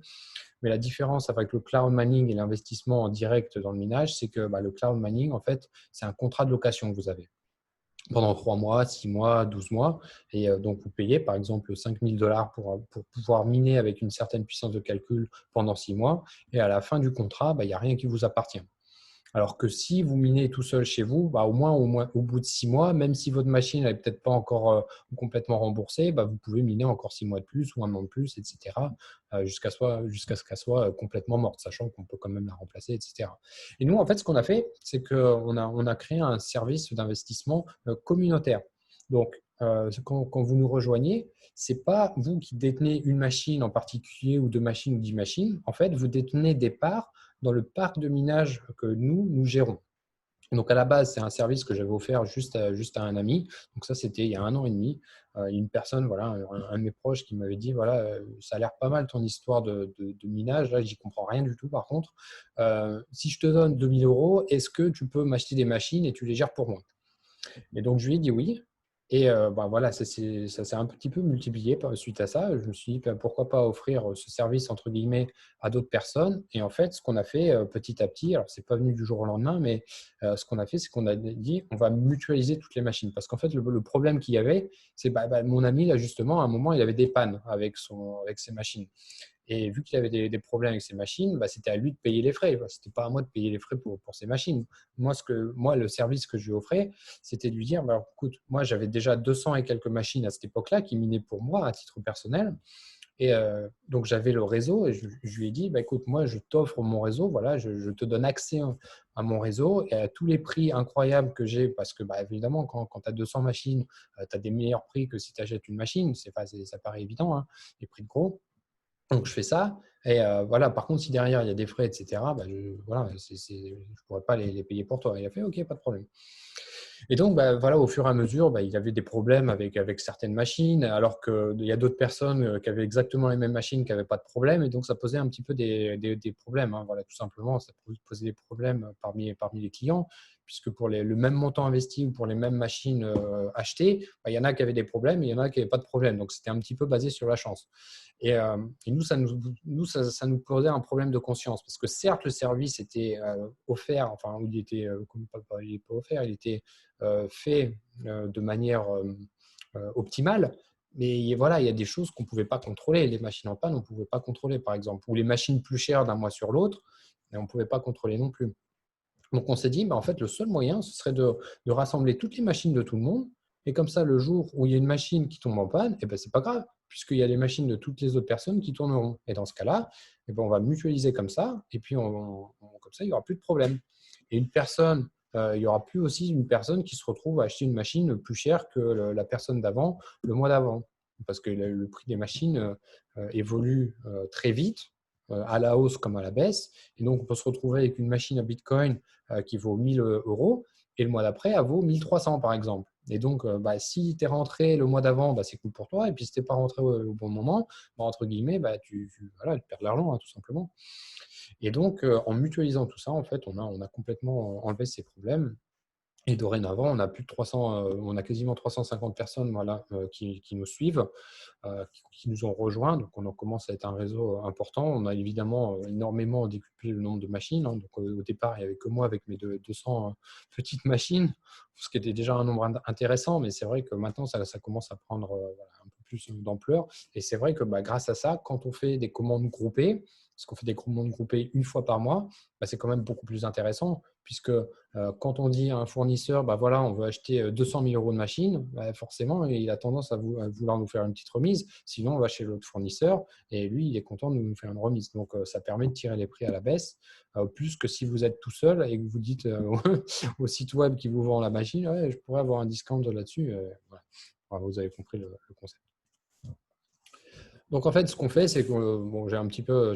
[SPEAKER 1] Mais la différence avec le cloud mining et l'investissement en direct dans le minage, c'est que le cloud mining, en fait, c'est un contrat de location que vous avez pendant 3 mois, 6 mois, 12 mois. Et donc, vous payez par exemple 5 000 $ pour pouvoir miner avec une certaine puissance de calcul pendant 6 mois. Et à la fin du contrat, il n'y a rien qui vous appartient. Alors que si vous minez tout seul chez vous, au moins au bout de 6 mois, même si votre machine n'est peut-être pas encore complètement remboursée, vous pouvez miner encore 6 mois de plus ou un an de plus, etc., jusqu'à ce qu'elle soit complètement morte, sachant qu'on peut quand même la remplacer, etc. Et nous, en fait, ce qu'on a fait, c'est qu'on a créé un service d'investissement communautaire. Donc, quand vous nous rejoignez, ce n'est pas vous qui détenez une machine en particulier ou 2 machines ou 10 machines. En fait, vous détenez des parts dans le parc de minage que nous gérons. Donc, à la base, c'est un service que j'avais offert juste à un ami. Donc, ça, c'était il y a 1 an et demi. Une personne, voilà, un de mes proches qui m'avait dit, voilà, ça a l'air pas mal ton histoire de minage. Là, j'y comprends rien du tout, par contre. Si je te donne 2 000 €, est-ce que tu peux m'acheter des machines et tu les gères pour moi? Et donc, je lui ai dit oui. Et voilà, ça s'est un petit peu multiplié suite à ça. Je me suis dit, pourquoi pas offrir ce service, entre guillemets, à d'autres personnes. Et en fait, ce qu'on a fait petit à petit, alors c'est pas venu du jour au lendemain, mais ce qu'on a fait, c'est qu'on a dit, on va mutualiser toutes les machines. Parce qu'en fait, le problème qu'il y avait, c'est mon ami, là, justement, à un moment, il avait des pannes avec ses machines. Et vu qu'il avait des problèmes avec ses machines, c'était à lui de payer les frais. Ce n'était pas à moi de payer les frais pour ses machines. Moi, le service que je lui offrais, c'était de lui dire, écoute, moi, j'avais déjà 200 et quelques machines à cette époque-là qui minaient pour moi à titre personnel. Et donc, j'avais le réseau et je lui ai dit, écoute, moi, je t'offre mon réseau, voilà, je te donne accès à mon réseau et à tous les prix incroyables que j'ai parce que, évidemment, quand tu as 200 machines, tu as des meilleurs prix que si tu achètes une machine. Ça paraît évident, hein, les prix de gros. Donc, je fais ça. Et voilà, par contre, si derrière, il y a des frais, etc., voilà, je ne pourrais pas les payer pour toi. Il a fait, OK, pas de problème. Et donc, voilà, au fur et à mesure, il avait des problèmes avec certaines machines, alors qu'il y a d'autres personnes qui avaient exactement les mêmes machines qui n'avaient pas de problème. Et donc, ça posait un petit peu des problèmes, hein. Voilà, tout simplement, ça posait des problèmes parmi les clients, puisque pour le même montant investi ou pour les mêmes machines achetées, il y en a qui avaient des problèmes et il y en a qui n'avaient pas de problème. Donc, c'était un petit peu basé sur la chance. Et nous, ça nous posait un problème de conscience, parce que certes, le service était offert, enfin, il était, il n'est pas offert, il était fait de manière optimale, mais voilà, il y a des choses qu'on ne pouvait pas contrôler. Les machines en panne, on ne pouvait pas contrôler, par exemple, ou les machines plus chères d'un mois sur l'autre, on ne pouvait pas contrôler non plus. Donc, on s'est dit, en fait, le seul moyen, ce serait de rassembler toutes les machines de tout le monde. Et comme ça, le jour où il y a une machine qui tombe en panne, ce n'est pas grave, puisqu'il y a les machines de toutes les autres personnes qui tourneront. Et dans ce cas-là, on va mutualiser comme ça. Et puis, comme ça, il n'y aura plus de problème. Et il y aura plus aussi une personne qui se retrouve à acheter une machine plus chère que la personne d'avant, le mois d'avant. Parce que le prix des machines évolue très vite, à la hausse comme à la baisse. Et donc, on peut se retrouver avec une machine à Bitcoin qui vaut 1 000 € et le mois d'après, elle vaut 1 300 par exemple. Et donc, si tu es rentré le mois d'avant, c'est cool pour toi. Et puis, si tu n'es pas rentré au bon moment, entre guillemets, voilà, tu perds de l'argent, hein, tout simplement. Et donc, en mutualisant tout ça, en fait, on a complètement enlevé ces problèmes. Et dorénavant, on a plus de 300, on a quasiment 350 personnes, voilà, qui nous suivent, qui nous ont rejoints. Donc, on en commence à être un réseau important. On a évidemment énormément décuplé le nombre de machines, hein. Donc, au départ, il n'y avait que moi avec mes 200 petites machines, ce qui était déjà un nombre intéressant. Mais c'est vrai que maintenant, ça commence à prendre voilà, un peu plus d'ampleur. Et c'est vrai que grâce à ça, quand on fait des commandes groupées, parce qu'on fait des commandes groupées une fois par mois, c'est quand même beaucoup plus intéressant, puisque quand on dit à un fournisseur, voilà, on veut acheter 200 000 euros de machine, forcément, il a tendance à vouloir nous faire une petite remise. Sinon, on va chez l'autre fournisseur et lui, il est content de nous faire une remise. Donc, ça permet de tirer les prix à la baisse, plus que si vous êtes tout seul et que vous dites au site web qui vous vend la machine, ouais, je pourrais avoir un discount là-dessus. Voilà. Enfin, vous avez compris le concept. Donc en fait, ce qu'on fait, c'est que bon, j'ai un petit peu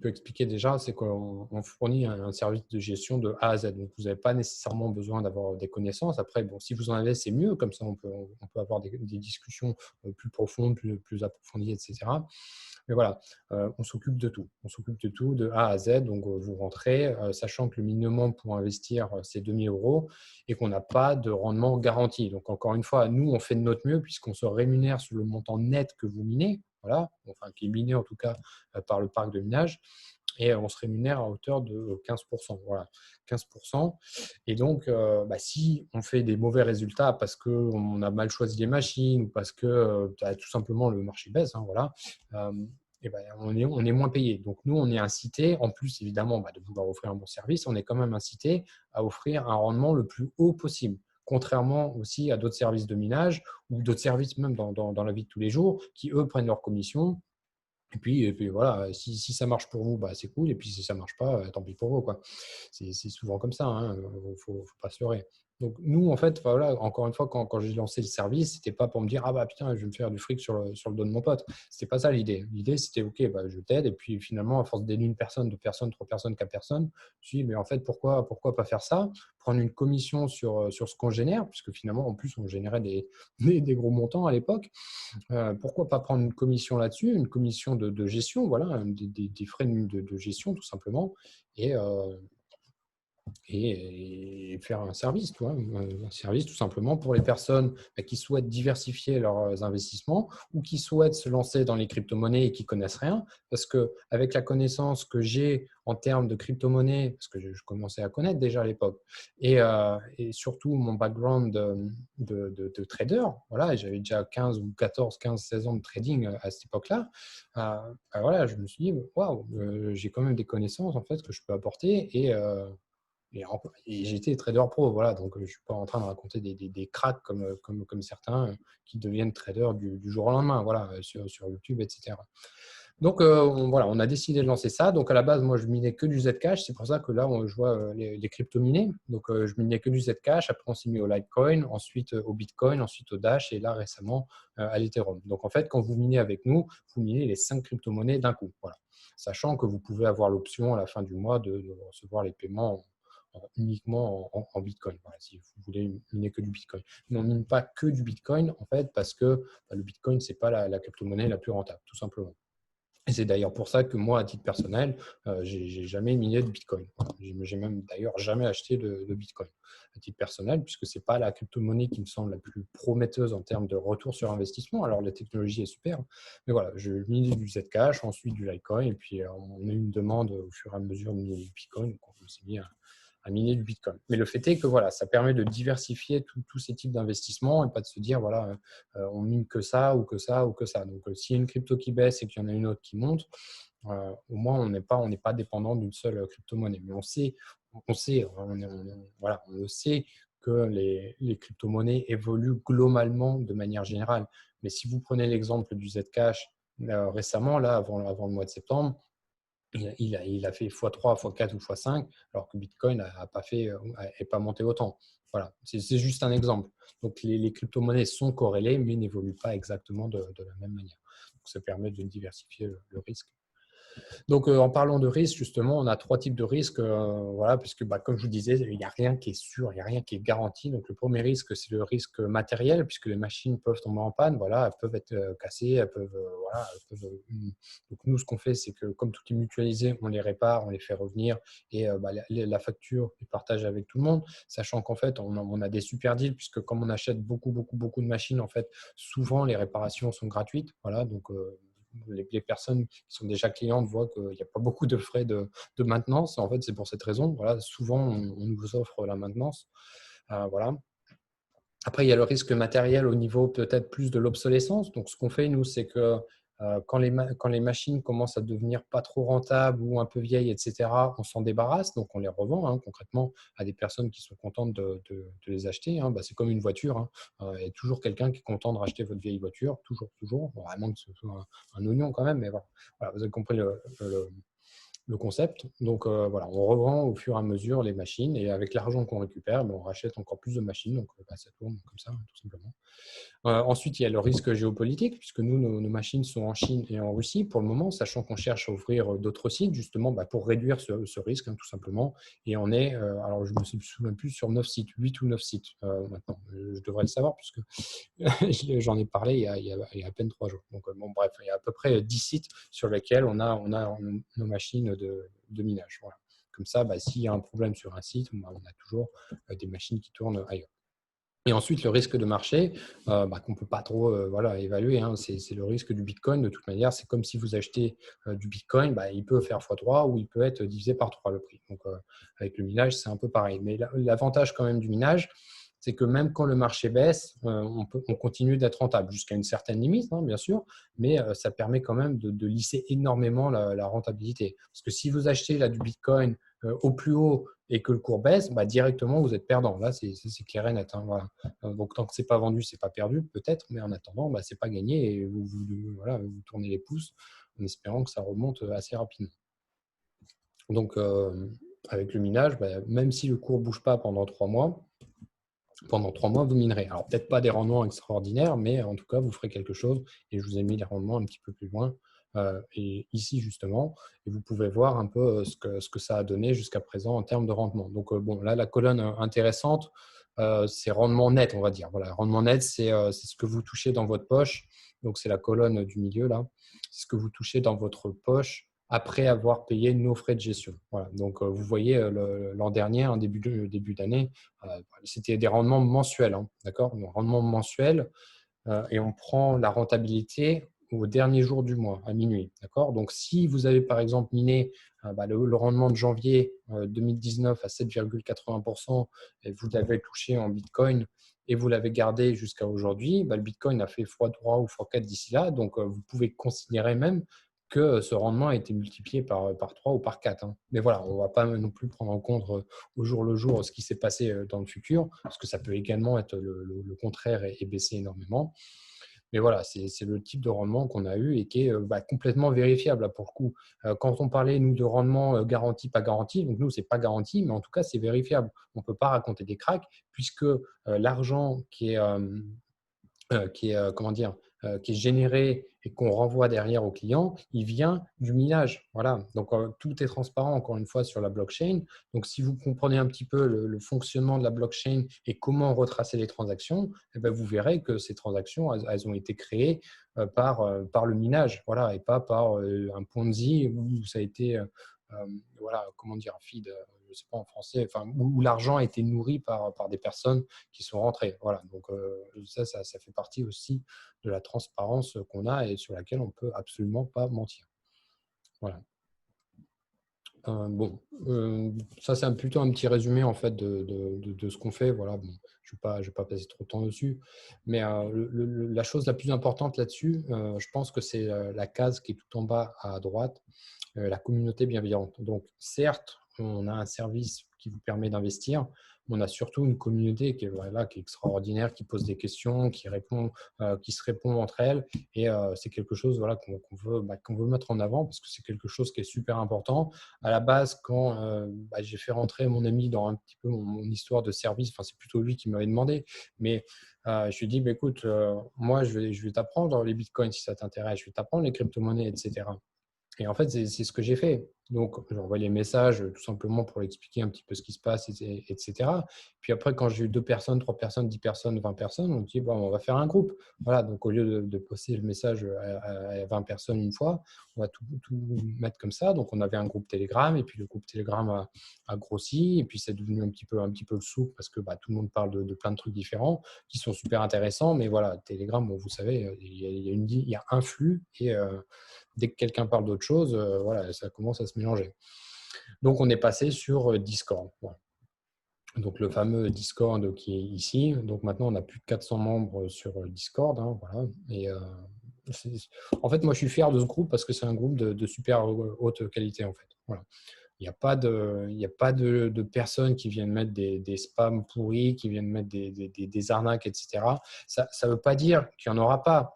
[SPEAKER 1] expliqué déjà, c'est qu'on fournit un service de gestion de A à Z. Donc vous n'avez pas nécessairement besoin d'avoir des connaissances. Après, bon, si vous en avez, c'est mieux. Comme ça, on peut avoir des discussions plus profondes, plus approfondies, etc. Mais voilà, on s'occupe de tout. On s'occupe de tout, de A à Z. Donc vous rentrez, sachant que le minimum pour investir, c'est 2 000 euros et qu'on n'a pas de rendement garanti. Donc encore une fois, nous, on fait de notre mieux puisqu'on se rémunère sur le montant net que vous minez. Voilà, enfin qui est miné en tout cas par le parc de minage, et on se rémunère à hauteur de 15%. Voilà, 15%. Et donc, si on fait des mauvais résultats parce qu'on a mal choisi les machines ou parce que tout simplement le marché baisse, voilà, on est moins payé. Donc, nous, on est incité, en plus évidemment de vouloir offrir un bon service, on est quand même incité à offrir un rendement le plus haut possible. Contrairement aussi à d'autres services de minage ou d'autres services même dans la vie de tous les jours qui, eux, prennent leur commission. Et puis voilà, si ça marche pour vous, c'est cool. Et puis si ça ne marche pas, tant pis pour vous, quoi. C'est souvent comme ça, hein. Faut pas se leurrer. Donc nous, en fait, voilà, encore une fois, quand j'ai lancé le service, c'était pas pour me dire, ah putain, je vais me faire du fric sur le dos de mon pote. C'était pas ça l'idée. L'idée, c'était, ok, je t'aide. Et puis finalement, à force d'aider une personne, deux personnes, trois personnes, quatre personnes, je me dis, mais en fait, pourquoi pas faire ça? Prendre une commission sur ce qu'on génère, puisque finalement, en plus, on générait des gros montants à l'époque. Pourquoi pas prendre une commission là-dessus, une commission de gestion, voilà, des frais de gestion tout simplement, et, faire un service, un service tout simplement pour les personnes qui souhaitent diversifier leurs investissements ou qui souhaitent se lancer dans les crypto-monnaies et qui connaissent rien. Parce qu'avec la connaissance que j'ai en termes de crypto-monnaies, parce que je commençais à connaître déjà à l'époque, et surtout mon background de trader, voilà, j'avais déjà 15 ou 14, 15, 16 ans de trading à cette époque-là, voilà, je me suis dit, waouh, j'ai quand même des connaissances en fait que je peux apporter, et j'étais trader pro, voilà, donc je ne suis pas en train de raconter des cracks comme certains qui deviennent traders du jour au lendemain, voilà, sur YouTube, etc. Donc voilà, on a décidé de lancer ça. Donc à la base, moi, je minais que du Zcash. C'est pour ça que là, je vois les cryptos minés. Donc je minais que du Zcash. Après, on s'est mis au Litecoin, ensuite au Bitcoin, ensuite au Dash et là récemment à l'Ethereum. Donc en fait, quand vous minez avec nous, vous minez les 5 crypto-monnaies d'un coup. Voilà. Sachant que vous pouvez avoir l'option à la fin du mois de recevoir les paiements uniquement en Bitcoin, voilà, si vous voulez miner que du Bitcoin. Mais on ne mine pas que du Bitcoin, en fait, parce que le Bitcoin, ce n'est pas la crypto-monnaie la plus rentable, tout simplement. Et c'est d'ailleurs pour ça que moi, à titre personnel, j'ai jamais miné de Bitcoin. Voilà. J'ai même d'ailleurs jamais acheté de Bitcoin à titre personnel, puisque c'est pas la crypto-monnaie qui me semble la plus prometteuse en termes de retour sur investissement. Alors la technologie est super, mais voilà, je minais du Zcash, ensuite du Litecoin, et puis on a eu une demande au fur et à mesure de miner du Bitcoin, donc on s'est mis à miner du Bitcoin. Mais le fait est que voilà, ça permet de diversifier tous ces types d'investissements et pas de se dire voilà, on mine que ça ou que ça ou que ça. Donc s'il y a une crypto qui baisse et qu'il y en a une autre qui monte, au moins on n'est pas dépendant d'une seule crypto-monnaie. Mais on sait, voilà, on le sait que les crypto-monnaies évoluent globalement de manière générale. Mais si vous prenez l'exemple du Zcash récemment, là, avant le mois de septembre, il a fait x3, x4 ou x5, alors que Bitcoin n'est pas monté autant. Voilà, c'est juste un exemple. Donc, les crypto-monnaies sont corrélées, mais n'évoluent pas exactement de la même manière. Donc, ça permet de diversifier le risque. Donc, en parlant de risque, justement, on a trois types de risques, voilà, puisque comme je vous disais, il n'y a rien qui est sûr, il n'y a rien qui est garanti. Donc, le premier risque, c'est le risque matériel, puisque les machines peuvent tomber en panne, voilà, elles peuvent être cassées, voilà, donc, nous, ce qu'on fait, c'est que comme tout est mutualisé, on les répare, on les fait revenir et la facture est partagée avec tout le monde, sachant qu'en fait, on a des super deals, puisque comme on achète beaucoup de machines, en fait, souvent, les réparations sont gratuites, voilà, donc les personnes qui sont déjà clientes voient qu'il n'y a pas beaucoup de frais de maintenance. En fait, c'est pour cette raison. Voilà, souvent, on nous offre la maintenance. Voilà. Après, il y a le risque matériel au niveau peut-être plus de l'obsolescence. Donc, ce qu'on fait, nous, c'est que quand les machines commencent à devenir pas trop rentables ou un peu vieilles, etc., on s'en débarrasse. Donc, on les revend concrètement à des personnes qui sont contentes de les acheter. Bah, c'est comme une voiture. Il y a toujours quelqu'un qui est content de racheter votre vieille voiture. Toujours, toujours. Bon, à moins que ce soit un oignon quand même. Mais voilà, voilà, vous avez compris le concept. Donc voilà, on revend au fur et à mesure les machines et avec l'argent qu'on récupère, on rachète encore plus de machines. Donc ça tourne comme ça, tout simplement. Ensuite, il y a le risque géopolitique, puisque nous, nos machines sont en Chine et en Russie pour le moment, sachant qu'on cherche à ouvrir d'autres sites, justement, pour réduire ce risque, tout simplement. Et on est, alors je ne me souviens plus, sur 9 sites, 8 ou 9 sites maintenant. Je devrais le savoir, puisque j'en ai parlé il y a à peine 3 jours. Donc, bon, bref, il y a à peu près 10 sites sur lesquels on a nos machines de minage. Voilà. Comme ça, s'il y a un problème sur un site, on a toujours des machines qui tournent ailleurs. Et ensuite, le risque de marché, qu'on ne peut pas trop évaluer, c'est le risque du Bitcoin. De toute manière, c'est comme si vous achetez du Bitcoin, il peut faire x3 ou il peut être divisé par 3 le prix. Donc, avec le minage, c'est un peu pareil. Mais l'avantage quand même du minage, c'est que même quand le marché baisse, on continue d'être rentable jusqu'à une certaine limite, bien sûr, mais ça permet quand même de lisser énormément la rentabilité. Parce que si vous achetez là, du Bitcoin au plus haut et que le cours baisse, directement, vous êtes perdant. Là, c'est clair et net. Voilà. Donc, tant que ce n'est pas vendu, ce n'est pas perdu, peut-être, mais en attendant, ce n'est pas gagné et vous tournez les pouces en espérant que ça remonte assez rapidement. Donc, avec le minage, même si le cours ne bouge pas pendant 3 mois, vous minerez. Alors, peut-être pas des rendements extraordinaires, mais en tout cas, vous ferez quelque chose. Et je vous ai mis les rendements un petit peu plus loin. Et ici, justement, et vous pouvez voir un peu ce que ça a donné jusqu'à présent en termes de rendement. Donc, bon, là, la colonne intéressante, c'est rendement net, on va dire. Voilà, rendement net, c'est ce que vous touchez dans votre poche. Donc, c'est la colonne du milieu, là. C'est ce que vous touchez dans votre poche après avoir payé nos frais de gestion. Voilà. Donc, vous voyez, l'an dernier, en début d'année, c'était des rendements mensuels, d'accord? Donc, rendement mensuel, et on prend la rentabilité au dernier jour du mois, à minuit, d'accord? Donc, si vous avez par exemple miné le rendement de janvier 2019 à 7,80% et vous l'avez touché en Bitcoin et vous l'avez gardé jusqu'à aujourd'hui, le Bitcoin a fait x3 ou x4 d'ici là, donc vous pouvez considérer même que ce rendement a été multiplié par 3 ou par 4. Mais voilà, on ne va pas non plus prendre en compte au jour le jour ce qui s'est passé dans le futur, parce que ça peut également être le contraire et baisser énormément. Mais voilà, c'est le type de rendement qu'on a eu et qui est complètement vérifiable là, pour le coup. Quand on parlait, nous, de rendement garanti, pas garanti, donc nous, ce n'est pas garanti, mais en tout cas, c'est vérifiable. On ne peut pas raconter des cracks puisque l'argent qui est généré et qu'on renvoie derrière au client, il vient du minage. Voilà. Donc, tout est transparent, encore une fois, sur la blockchain. Donc, si vous comprenez un petit peu le fonctionnement de la blockchain et comment retracer les transactions, vous verrez que ces transactions, elles ont été créées par le minage, voilà, et pas par un Ponzi où ça a été, comment dire, feed, je ne sais pas en français, où l'argent a été nourri par des personnes qui sont rentrées. Voilà. Donc, ça fait partie aussi de la transparence qu'on a et sur laquelle on ne peut absolument pas mentir. Voilà. Ça c'est plutôt un petit résumé en fait de ce qu'on fait. Voilà, bon, je ne vais pas passer trop de temps dessus, mais la chose la plus importante là-dessus, je pense que c'est la case qui est tout en bas à droite, la communauté bienveillante. Donc certes, on a un service qui vous permet d'investir, mais on a surtout une communauté qui est extraordinaire, qui pose des questions, qui se répond entre elles, et c'est quelque chose qu'on veut mettre en avant parce que c'est quelque chose qui est super important. À la base, quand j'ai fait rentrer mon ami dans un petit peu mon histoire de service, c'est plutôt lui qui m'avait demandé, mais je lui ai dit, écoute, moi je vais t'apprendre les bitcoins si ça t'intéresse, je vais t'apprendre les crypto-monnaies, etc. Et en fait, c'est ce que j'ai fait. Donc, j'envoie les messages tout simplement pour expliquer un petit peu ce qui se passe, etc. Puis après, quand j'ai eu 2 personnes, 3 personnes, 10 personnes, 20 personnes, on dit, on va faire un groupe. Voilà, donc au lieu de poster le message à 20 personnes une fois, on va tout mettre comme ça. Donc, on avait un groupe Telegram et puis le groupe Telegram a grossi et puis c'est devenu un petit peu le souk parce que tout le monde parle de plein de trucs différents qui sont super intéressants. Mais voilà, Telegram, bon, vous savez, il y a un flux et dès que quelqu'un parle d'autre chose, voilà, ça commence à se mélanger. Donc, on est passé sur Discord. Voilà. Donc, le fameux Discord qui est ici. Donc, maintenant, on a plus de 400 membres sur Discord. Hein, voilà. Et en fait, moi, je suis fier de ce groupe parce que c'est un groupe de super haute qualité, en fait. Voilà. Il n'y a pas de personnes qui viennent mettre des spams pourris, qui viennent mettre des arnaques, etc. Ça ne veut pas dire qu'il n'y en aura pas.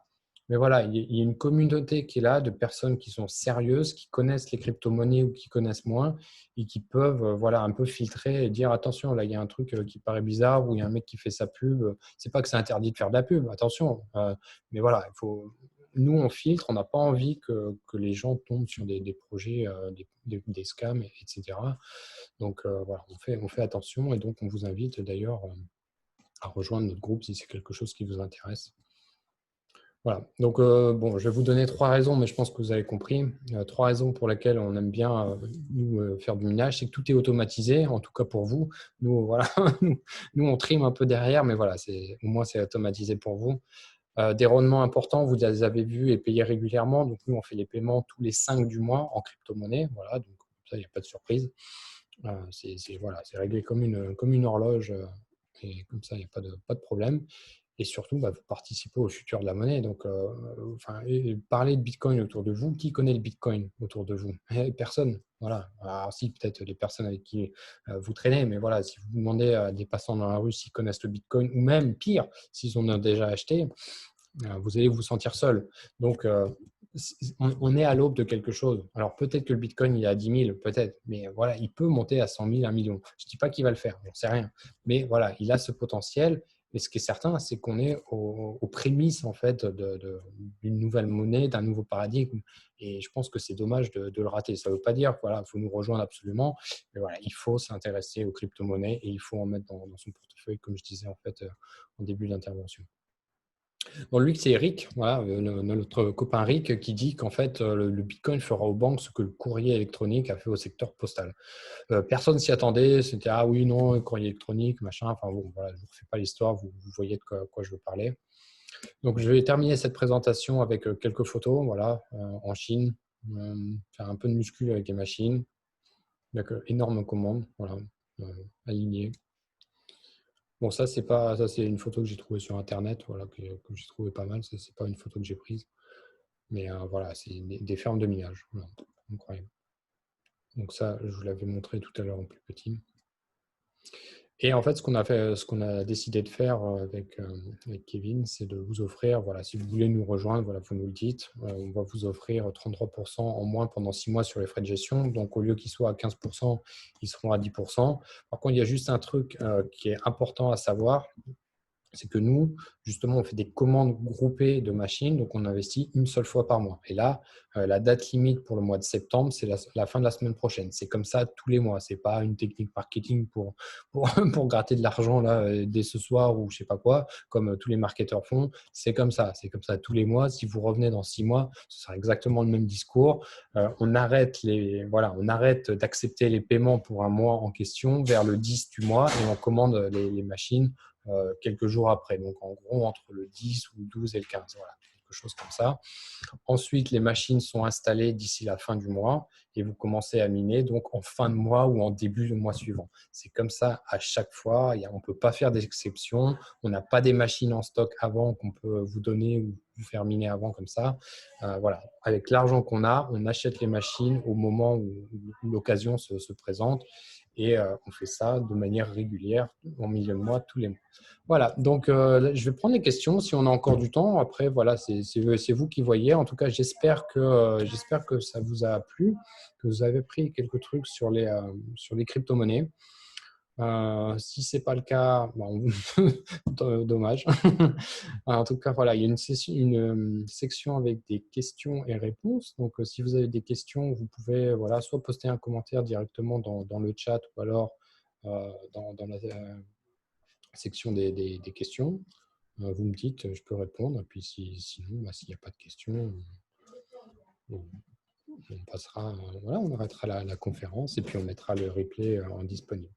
[SPEAKER 1] Mais voilà, il y a une communauté qui est là de personnes qui sont sérieuses, qui connaissent les crypto-monnaies ou qui connaissent moins et qui peuvent voilà, un peu filtrer et dire attention, là, il y a un truc qui paraît bizarre ou il y a un mec qui fait sa pub. C'est pas que c'est interdit de faire de la pub, attention. Mais voilà, nous, on filtre, on n'a pas envie que les gens tombent sur des projets, des scams, etc. Donc, voilà, on fait attention et donc on vous invite d'ailleurs à rejoindre notre groupe si c'est quelque chose qui vous intéresse. Voilà. Donc, bon, je vais vous donner 3 raisons, mais je pense que vous avez compris. 3 raisons pour lesquelles on aime bien, nous, faire du minage, c'est que tout est automatisé, en tout cas pour vous. Nous, voilà, nous, on trime un peu derrière, mais voilà, au moins, c'est automatisé pour vous. Des rendements importants, vous les avez vus et payés régulièrement. Donc, nous, on fait les paiements tous les 5 du mois en crypto-monnaie. Voilà, donc ça, il n'y a pas de surprise. Voilà, c'est réglé comme une horloge et comme ça, il n'y a pas de problème. Et surtout, vous participez au futur de la monnaie. Donc, parler de Bitcoin autour de vous, qui connaît le Bitcoin autour de vous? Personne. Voilà. Alors, si, peut-être les personnes avec qui vous traînez, mais voilà, si vous demandez à des passants dans la rue s'ils connaissent le Bitcoin, ou même pire, s'ils en ont déjà acheté, vous allez vous sentir seul. Donc, on est à l'aube de quelque chose. Alors, peut-être que le Bitcoin, il est à 10 000, peut-être, mais voilà, il peut monter à 100 000, 1 million. Je ne dis pas qu'il va le faire, j'en sais rien. Mais voilà, il a ce potentiel. Et ce qui est certain, c'est qu'on est aux prémices en fait, d'une nouvelle monnaie, d'un nouveau paradigme. Et je pense que c'est dommage de le rater. Ça ne veut pas dire qu'il faut nous rejoindre absolument. Mais voilà, il faut s'intéresser aux crypto-monnaies et il faut en mettre dans son portefeuille, comme je disais en fait en début d'intervention. Bon, lui, c'est Eric, voilà, notre copain Rick, qui dit qu'en fait, le Bitcoin fera aux banques ce que le courrier électronique a fait au secteur postal. Personne s'y attendait, c'était ah oui, non, courrier électronique, machin. Enfin bon, voilà, je ne vous refais pas l'histoire, vous voyez de quoi je veux parler. Donc, je vais terminer cette présentation avec quelques photos, voilà, en Chine, faire un peu de muscu avec des machines, avec énorme commande, voilà, aligné. Bon, ça, c'est une photo que j'ai trouvée sur Internet, voilà, que j'ai trouvé pas mal. Ce n'est pas une photo que j'ai prise. Mais voilà, c'est des fermes de minage. Voilà. Incroyable. Donc ça, je vous l'avais montré tout à l'heure en plus petit. Et en fait, ce qu'on a décidé de faire avec Kevin, c'est de vous offrir, voilà, si vous voulez nous rejoindre, voilà, vous nous le dites, on va vous offrir 33% en moins pendant 6 mois sur les frais de gestion. Donc, au lieu qu'ils soient à 15%, ils seront à 10%. Par contre, il y a juste un truc qui est important à savoir, c'est que nous, justement, on fait des commandes groupées de machines, donc on investit une seule fois par mois. Et là, la date limite pour le mois de septembre, c'est la fin de la semaine prochaine. C'est comme ça tous les mois. Ce n'est pas une technique marketing pour gratter de l'argent là dès ce soir ou je ne sais pas quoi, comme tous les marketeurs font. C'est comme ça tous les mois. Si vous revenez dans 6 mois, ce sera exactement le même discours. On arrête d'accepter les paiements pour un mois en question vers le 10 du mois et on commande les machines quelques jours après. Donc, en gros, entre le 10 ou le 12 et le 15. Voilà, quelque chose comme ça. Ensuite, les machines sont installées d'ici la fin du mois et vous commencez à miner donc en fin de mois ou en début du mois suivant. C'est comme ça à chaque fois. On ne peut pas faire d'exception. On n'a pas des machines en stock avant qu'on peut vous donner ou vous faire miner avant comme ça. Voilà. Avec l'argent qu'on a, on achète les machines au moment où l'occasion se présente. Et on fait ça de manière régulière, en milieu de mois, tous les mois. Voilà, donc je vais prendre les questions si on a encore du temps. Après, voilà, c'est vous qui voyez. En tout cas, j'espère que ça vous a plu, que vous avez pris quelques trucs sur les crypto-monnaies. Si ce n'est pas le cas, bon, dommage. En tout cas, voilà, il y a une section avec des questions et réponses. Donc, si vous avez des questions, vous pouvez voilà, soit poster un commentaire directement dans le chat ou alors dans la section des questions. Vous me dites, je peux répondre. Et puis, sinon, s'il n'y a pas de questions, on passera, voilà, on arrêtera la conférence et puis on mettra le replay en disponible.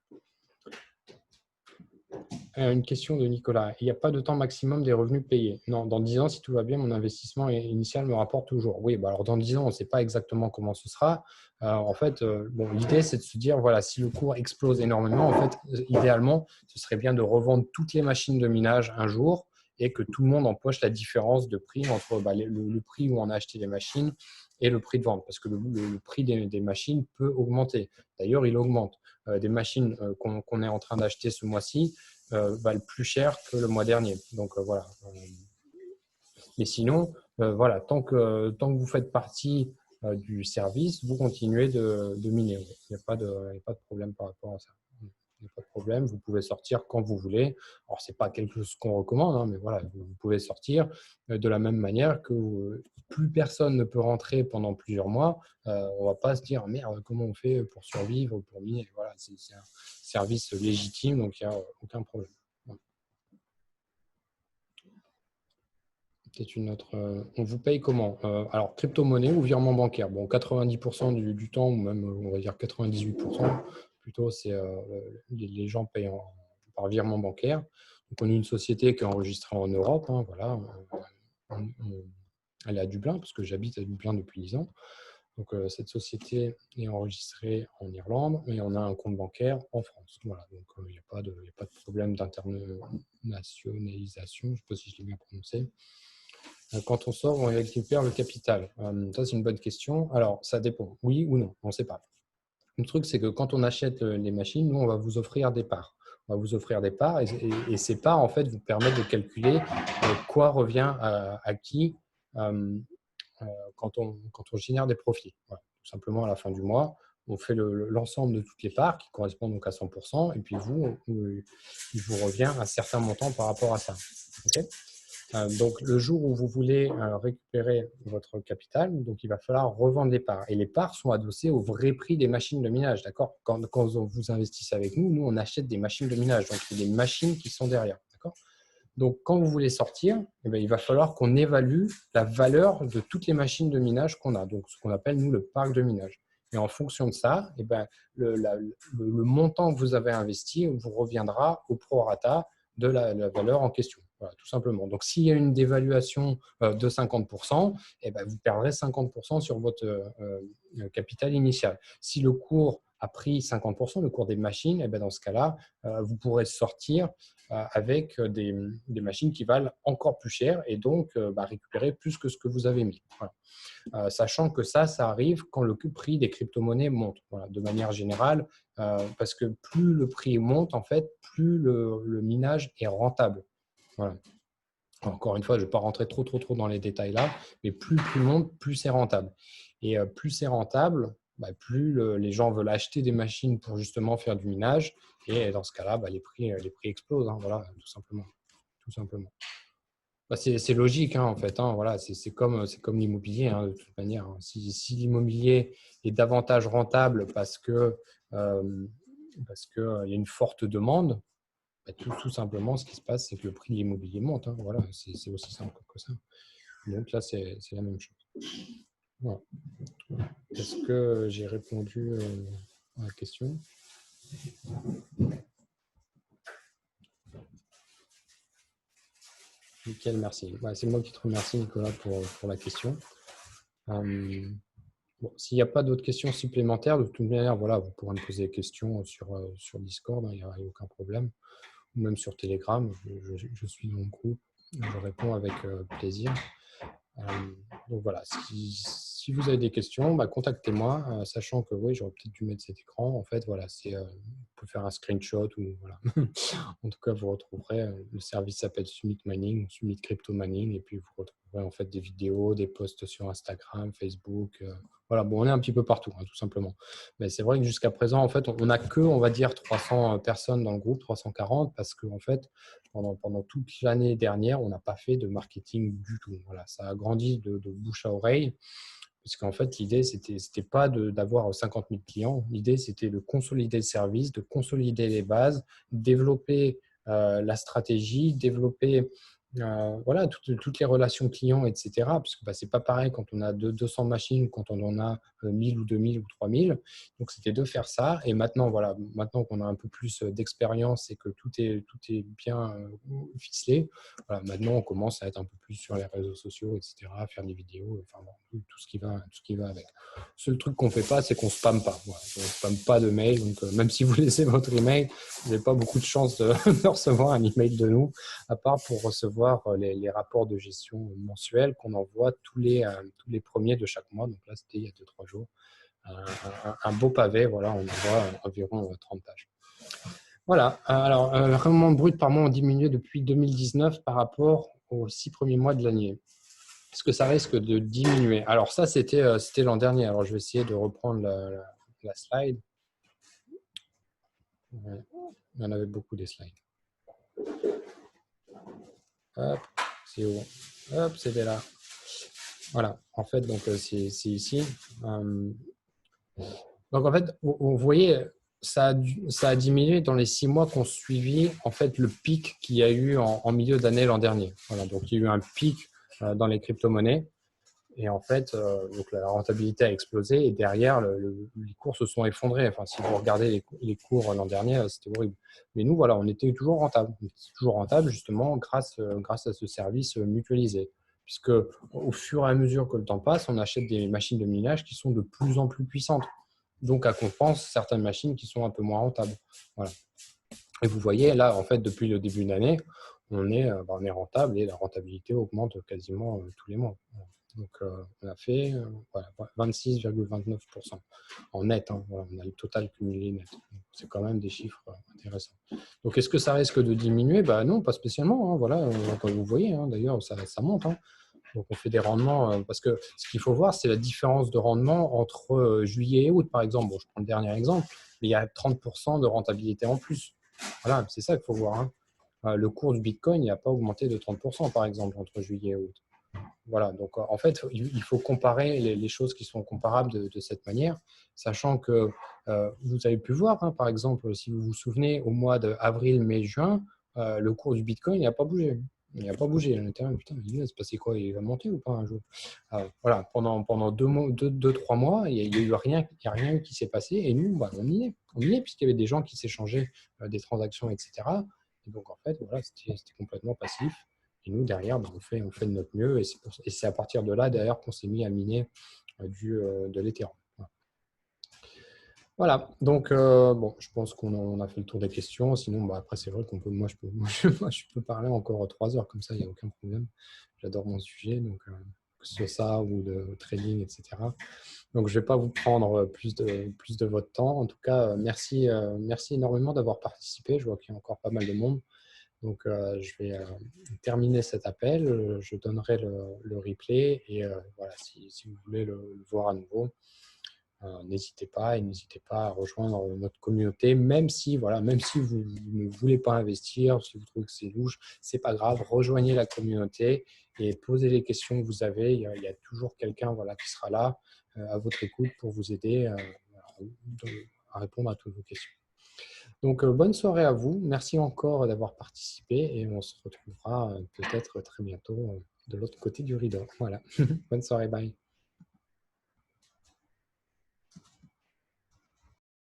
[SPEAKER 1] Une question de Nicolas. Il n'y a pas de temps maximum des revenus payés. Non, dans 10 ans, si tout va bien, mon investissement initial me rapporte toujours. Oui, bah alors dans 10 ans, on ne sait pas exactement comment ce sera. En fait, bon, l'idée, c'est de se dire, voilà, si le cours explose énormément, en fait, idéalement, ce serait bien de revendre toutes les machines de minage un jour et que tout le monde empoche la différence de prix entre le prix où on a acheté les machines et le prix de vente, parce que le prix des machines peut augmenter. D'ailleurs, il augmente. Des machines qu'on est en train d'acheter ce mois-ci valent plus cher que le mois dernier. Donc voilà. Mais sinon, voilà, tant que vous faites partie du service, vous continuez de miner. Il n'y a pas de problème par rapport à ça. Il n'y a pas de problème, vous pouvez sortir quand vous voulez. Alors, ce n'est pas quelque chose qu'on recommande, hein, mais voilà, vous pouvez sortir de la même manière que plus personne ne peut rentrer pendant plusieurs mois. On ne va pas se dire, merde, comment on fait pour survivre, pour miner. Voilà, c'est un service légitime, donc il n'y a aucun problème. Peut-être une autre. On vous paye comment? Alors, crypto-monnaie ou virement bancaire? Bon, 90% du temps, ou même on va dire 98%, plutôt, c'est les gens payent par virement bancaire. Donc, on est une société qui est enregistrée en Europe. Hein, voilà. Elle est à Dublin, parce que j'habite à Dublin depuis 10 ans. Donc, cette société est enregistrée en Irlande, mais on a un compte bancaire en France. Voilà, donc il n'y a pas de problème d'internationalisation. Je ne sais pas si je l'ai bien prononcé. Quand on sort, on récupère le capital. Ça, c'est une bonne question. Alors, ça dépend. Oui ou non, on ne sait pas. Le truc, c'est que quand on achète les machines, nous, on va vous offrir des parts. On va vous offrir des parts et ces parts, en fait, vous permettent de calculer quoi revient à qui quand on génère des profits. Voilà. Tout simplement, à la fin du mois, on fait l'ensemble de toutes les parts qui correspondent donc à 100%, et puis vous, il vous revient un certain montant par rapport à ça. Okay. Donc, le jour où vous voulez récupérer votre capital, donc il va falloir revendre les parts. Et les parts sont adossées au vrai prix des machines de minage. D'accord. Quand vous investissez avec nous, on achète des machines de minage. Donc, il y a des machines qui sont derrière. D'accord. Donc, quand vous voulez sortir, eh bien, il va falloir qu'on évalue la valeur de toutes les machines de minage qu'on a. Donc, ce qu'on appelle, nous, le parc de minage. Et en fonction de ça, eh bien, le montant que vous avez investi vous reviendra au prorata de la valeur en question. Voilà, tout simplement. Donc, s'il y a une dévaluation de 50%, eh bien, vous perdrez 50% sur votre capital initial. Si le cours a pris 50%, le cours des machines, eh bien, dans ce cas-là, vous pourrez sortir avec des machines qui valent encore plus cher et donc récupérer plus que ce que vous avez mis. Voilà. Sachant que ça arrive quand le prix des crypto-monnaies monte. Voilà, de manière générale, parce que plus le prix monte, en fait, plus le minage est rentable. Voilà. Encore une fois, je ne vais pas rentrer trop dans les détails là, mais plus le prix monte, plus c'est rentable. Et plus c'est rentable, plus les gens veulent acheter des machines pour justement faire du minage. Et dans ce cas-là, les prix explosent. Hein, voilà, tout simplement. Tout simplement. C'est logique, hein, en fait. Hein, voilà, c'est comme l'immobilier, hein, de toute manière. Hein. Si l'immobilier est davantage rentable parce que y a une forte demande, tout simplement, ce qui se passe, c'est que le prix de l'immobilier monte. Hein, voilà, c'est aussi simple que ça. Donc là, c'est la même chose. Voilà. Est-ce que j'ai répondu à la question? Nickel, merci. C'est moi qui te remercie, Nicolas, pour la question. Bon, s'il n'y a pas d'autres questions supplémentaires, de toute manière, voilà, vous pourrez me poser des questions sur Discord, il n'y a aucun problème, ou même sur Telegram. Je suis dans le groupe, je réponds avec plaisir. Donc voilà, si vous avez des questions, contactez-moi, sachant que oui, j'aurais peut-être dû mettre cet écran. En fait, voilà, vous pouvez faire un screenshot ou voilà. En tout cas, vous retrouverez, le service s'appelle Summit Mining, Summit Crypto Mining, et puis vous retrouverez en fait des vidéos, des posts sur Instagram, Facebook. Voilà, bon, on est un petit peu partout, hein, tout simplement. Mais c'est vrai que jusqu'à présent, en fait, on n'a que, on va dire, 300 personnes dans le groupe, 340, parce que en fait, pendant toute l'année dernière, on n'a pas fait de marketing du tout. Voilà, ça a grandi de bouche à oreille, puisqu'en fait, l'idée, c'était pas d'avoir 50 000 clients. L'idée, c'était de consolider le service, de consolider les bases, développer la stratégie, développer voilà, toutes les relations clients, etc. Parce que bah, ce n'est pas pareil quand on a 200 machines, quand on en a 1000 ou 2000 ou 3000. Donc, c'était de faire ça. Et maintenant, voilà, maintenant qu'on a un peu plus d'expérience et que tout est bien ficelé, voilà, maintenant, on commence à être un peu plus sur les réseaux sociaux, etc., à faire des vidéos, enfin, bon, tout ce qui va avec. Le seul truc qu'on ne fait pas, c'est qu'on ne spamme pas. Voilà. On ne spamme pas de mails. Donc, même si vous laissez votre email, vous n'avez pas beaucoup de chance de, de recevoir un email de nous, à part pour recevoir les rapports de gestion mensuels qu'on envoie tous les premiers de chaque mois. Donc là, c'était il y a 2-3 jours. Un beau pavé, voilà, on envoie environ 30 pages. Voilà, alors le rendement brut par mois ont diminué depuis 2019 par rapport aux 6 premiers mois de l'année. Est-ce que ça risque de diminuer? Alors ça, c'était l'an dernier. Alors je vais essayer de reprendre la slide. Ouais, il y en avait beaucoup des slides. Hop, c'est où? Hop, c'était là. Voilà, en fait, donc c'est ici. Donc en fait, vous voyez, ça a diminué dans les 6 mois qu'on suivi en fait le pic qu'il y a eu en milieu d'année l'an dernier. Voilà, donc il y a eu un pic dans les crypto-monnaies et en fait, donc la rentabilité a explosé et derrière, les cours se sont effondrés. Enfin, si vous regardez les cours l'an dernier, c'était horrible. Mais nous, voilà, on était toujours rentable. On était toujours rentable justement grâce à ce service mutualisé. Puisque au fur et à mesure que le temps passe, on achète des machines de minage qui sont de plus en plus puissantes. Donc, à compense certaines machines qui sont un peu moins rentables. Voilà. Et vous voyez, là, en fait, depuis le début de l'année, on est rentable et la rentabilité augmente quasiment tous les mois. Donc, on a fait voilà, 26,29% en net. Hein, voilà, on a le total cumulé net. C'est quand même des chiffres intéressants. Donc, est-ce que ça risque de diminuer? Bah, non, pas spécialement. Hein, voilà, comme vous voyez, hein, d'ailleurs, ça monte. Hein. Donc, on fait des rendements parce que ce qu'il faut voir, c'est la différence de rendement entre juillet et août, par exemple. Bon, je prends le dernier exemple, mais il y a 30% de rentabilité en plus. Voilà, c'est ça qu'il faut voir. Hein. Le cours du Bitcoin n'a pas augmenté de 30%, par exemple, entre juillet et août. Voilà, donc en fait, il faut comparer les choses qui sont comparables de cette manière, sachant que vous avez pu voir, hein, par exemple, si vous vous souvenez, au mois d'avril, mai, juin, le cours du Bitcoin n'a pas bougé. Il n'a pas bougé. On était là, putain, il va se passer quoi? Il va monter ou pas un jour? Voilà, pendant 3 mois, il n'y a eu rien, il y a rien qui s'est passé. Et nous, bah, on y est. On y est, puisqu'il y avait des gens qui s'échangeaient des transactions, etc. Et donc, en fait, voilà, c'était complètement passif. Et nous, derrière, bah, on fait de notre mieux. Et c'est à partir de là, d'ailleurs, qu'on s'est mis à miner de l'Ethereum. Voilà, donc bon, je pense qu'on a fait le tour des questions. Sinon, bah, après, c'est vrai qu'on peut, moi, je peux parler encore 3 heures comme ça, il n'y a aucun problème. J'adore mon sujet, donc que ce soit ça ou de trading, etc. Donc, je ne vais pas vous prendre plus de votre temps. En tout cas, merci énormément d'avoir participé. Je vois qu'il y a encore pas mal de monde. Donc, je vais terminer cet appel. Je donnerai le replay et voilà, si vous voulez le voir à nouveau, n'hésitez pas et n'hésitez pas à rejoindre notre communauté, même si vous ne voulez pas investir, si vous trouvez que c'est louche, c'est pas grave, rejoignez la communauté et posez les questions que vous avez. Il y a toujours quelqu'un qui sera là à votre écoute pour vous aider à répondre à toutes vos questions. Donc, bonne soirée à vous. Merci encore d'avoir participé et on se retrouvera peut-être très bientôt de l'autre côté du rideau. Voilà. Bonne soirée, bye.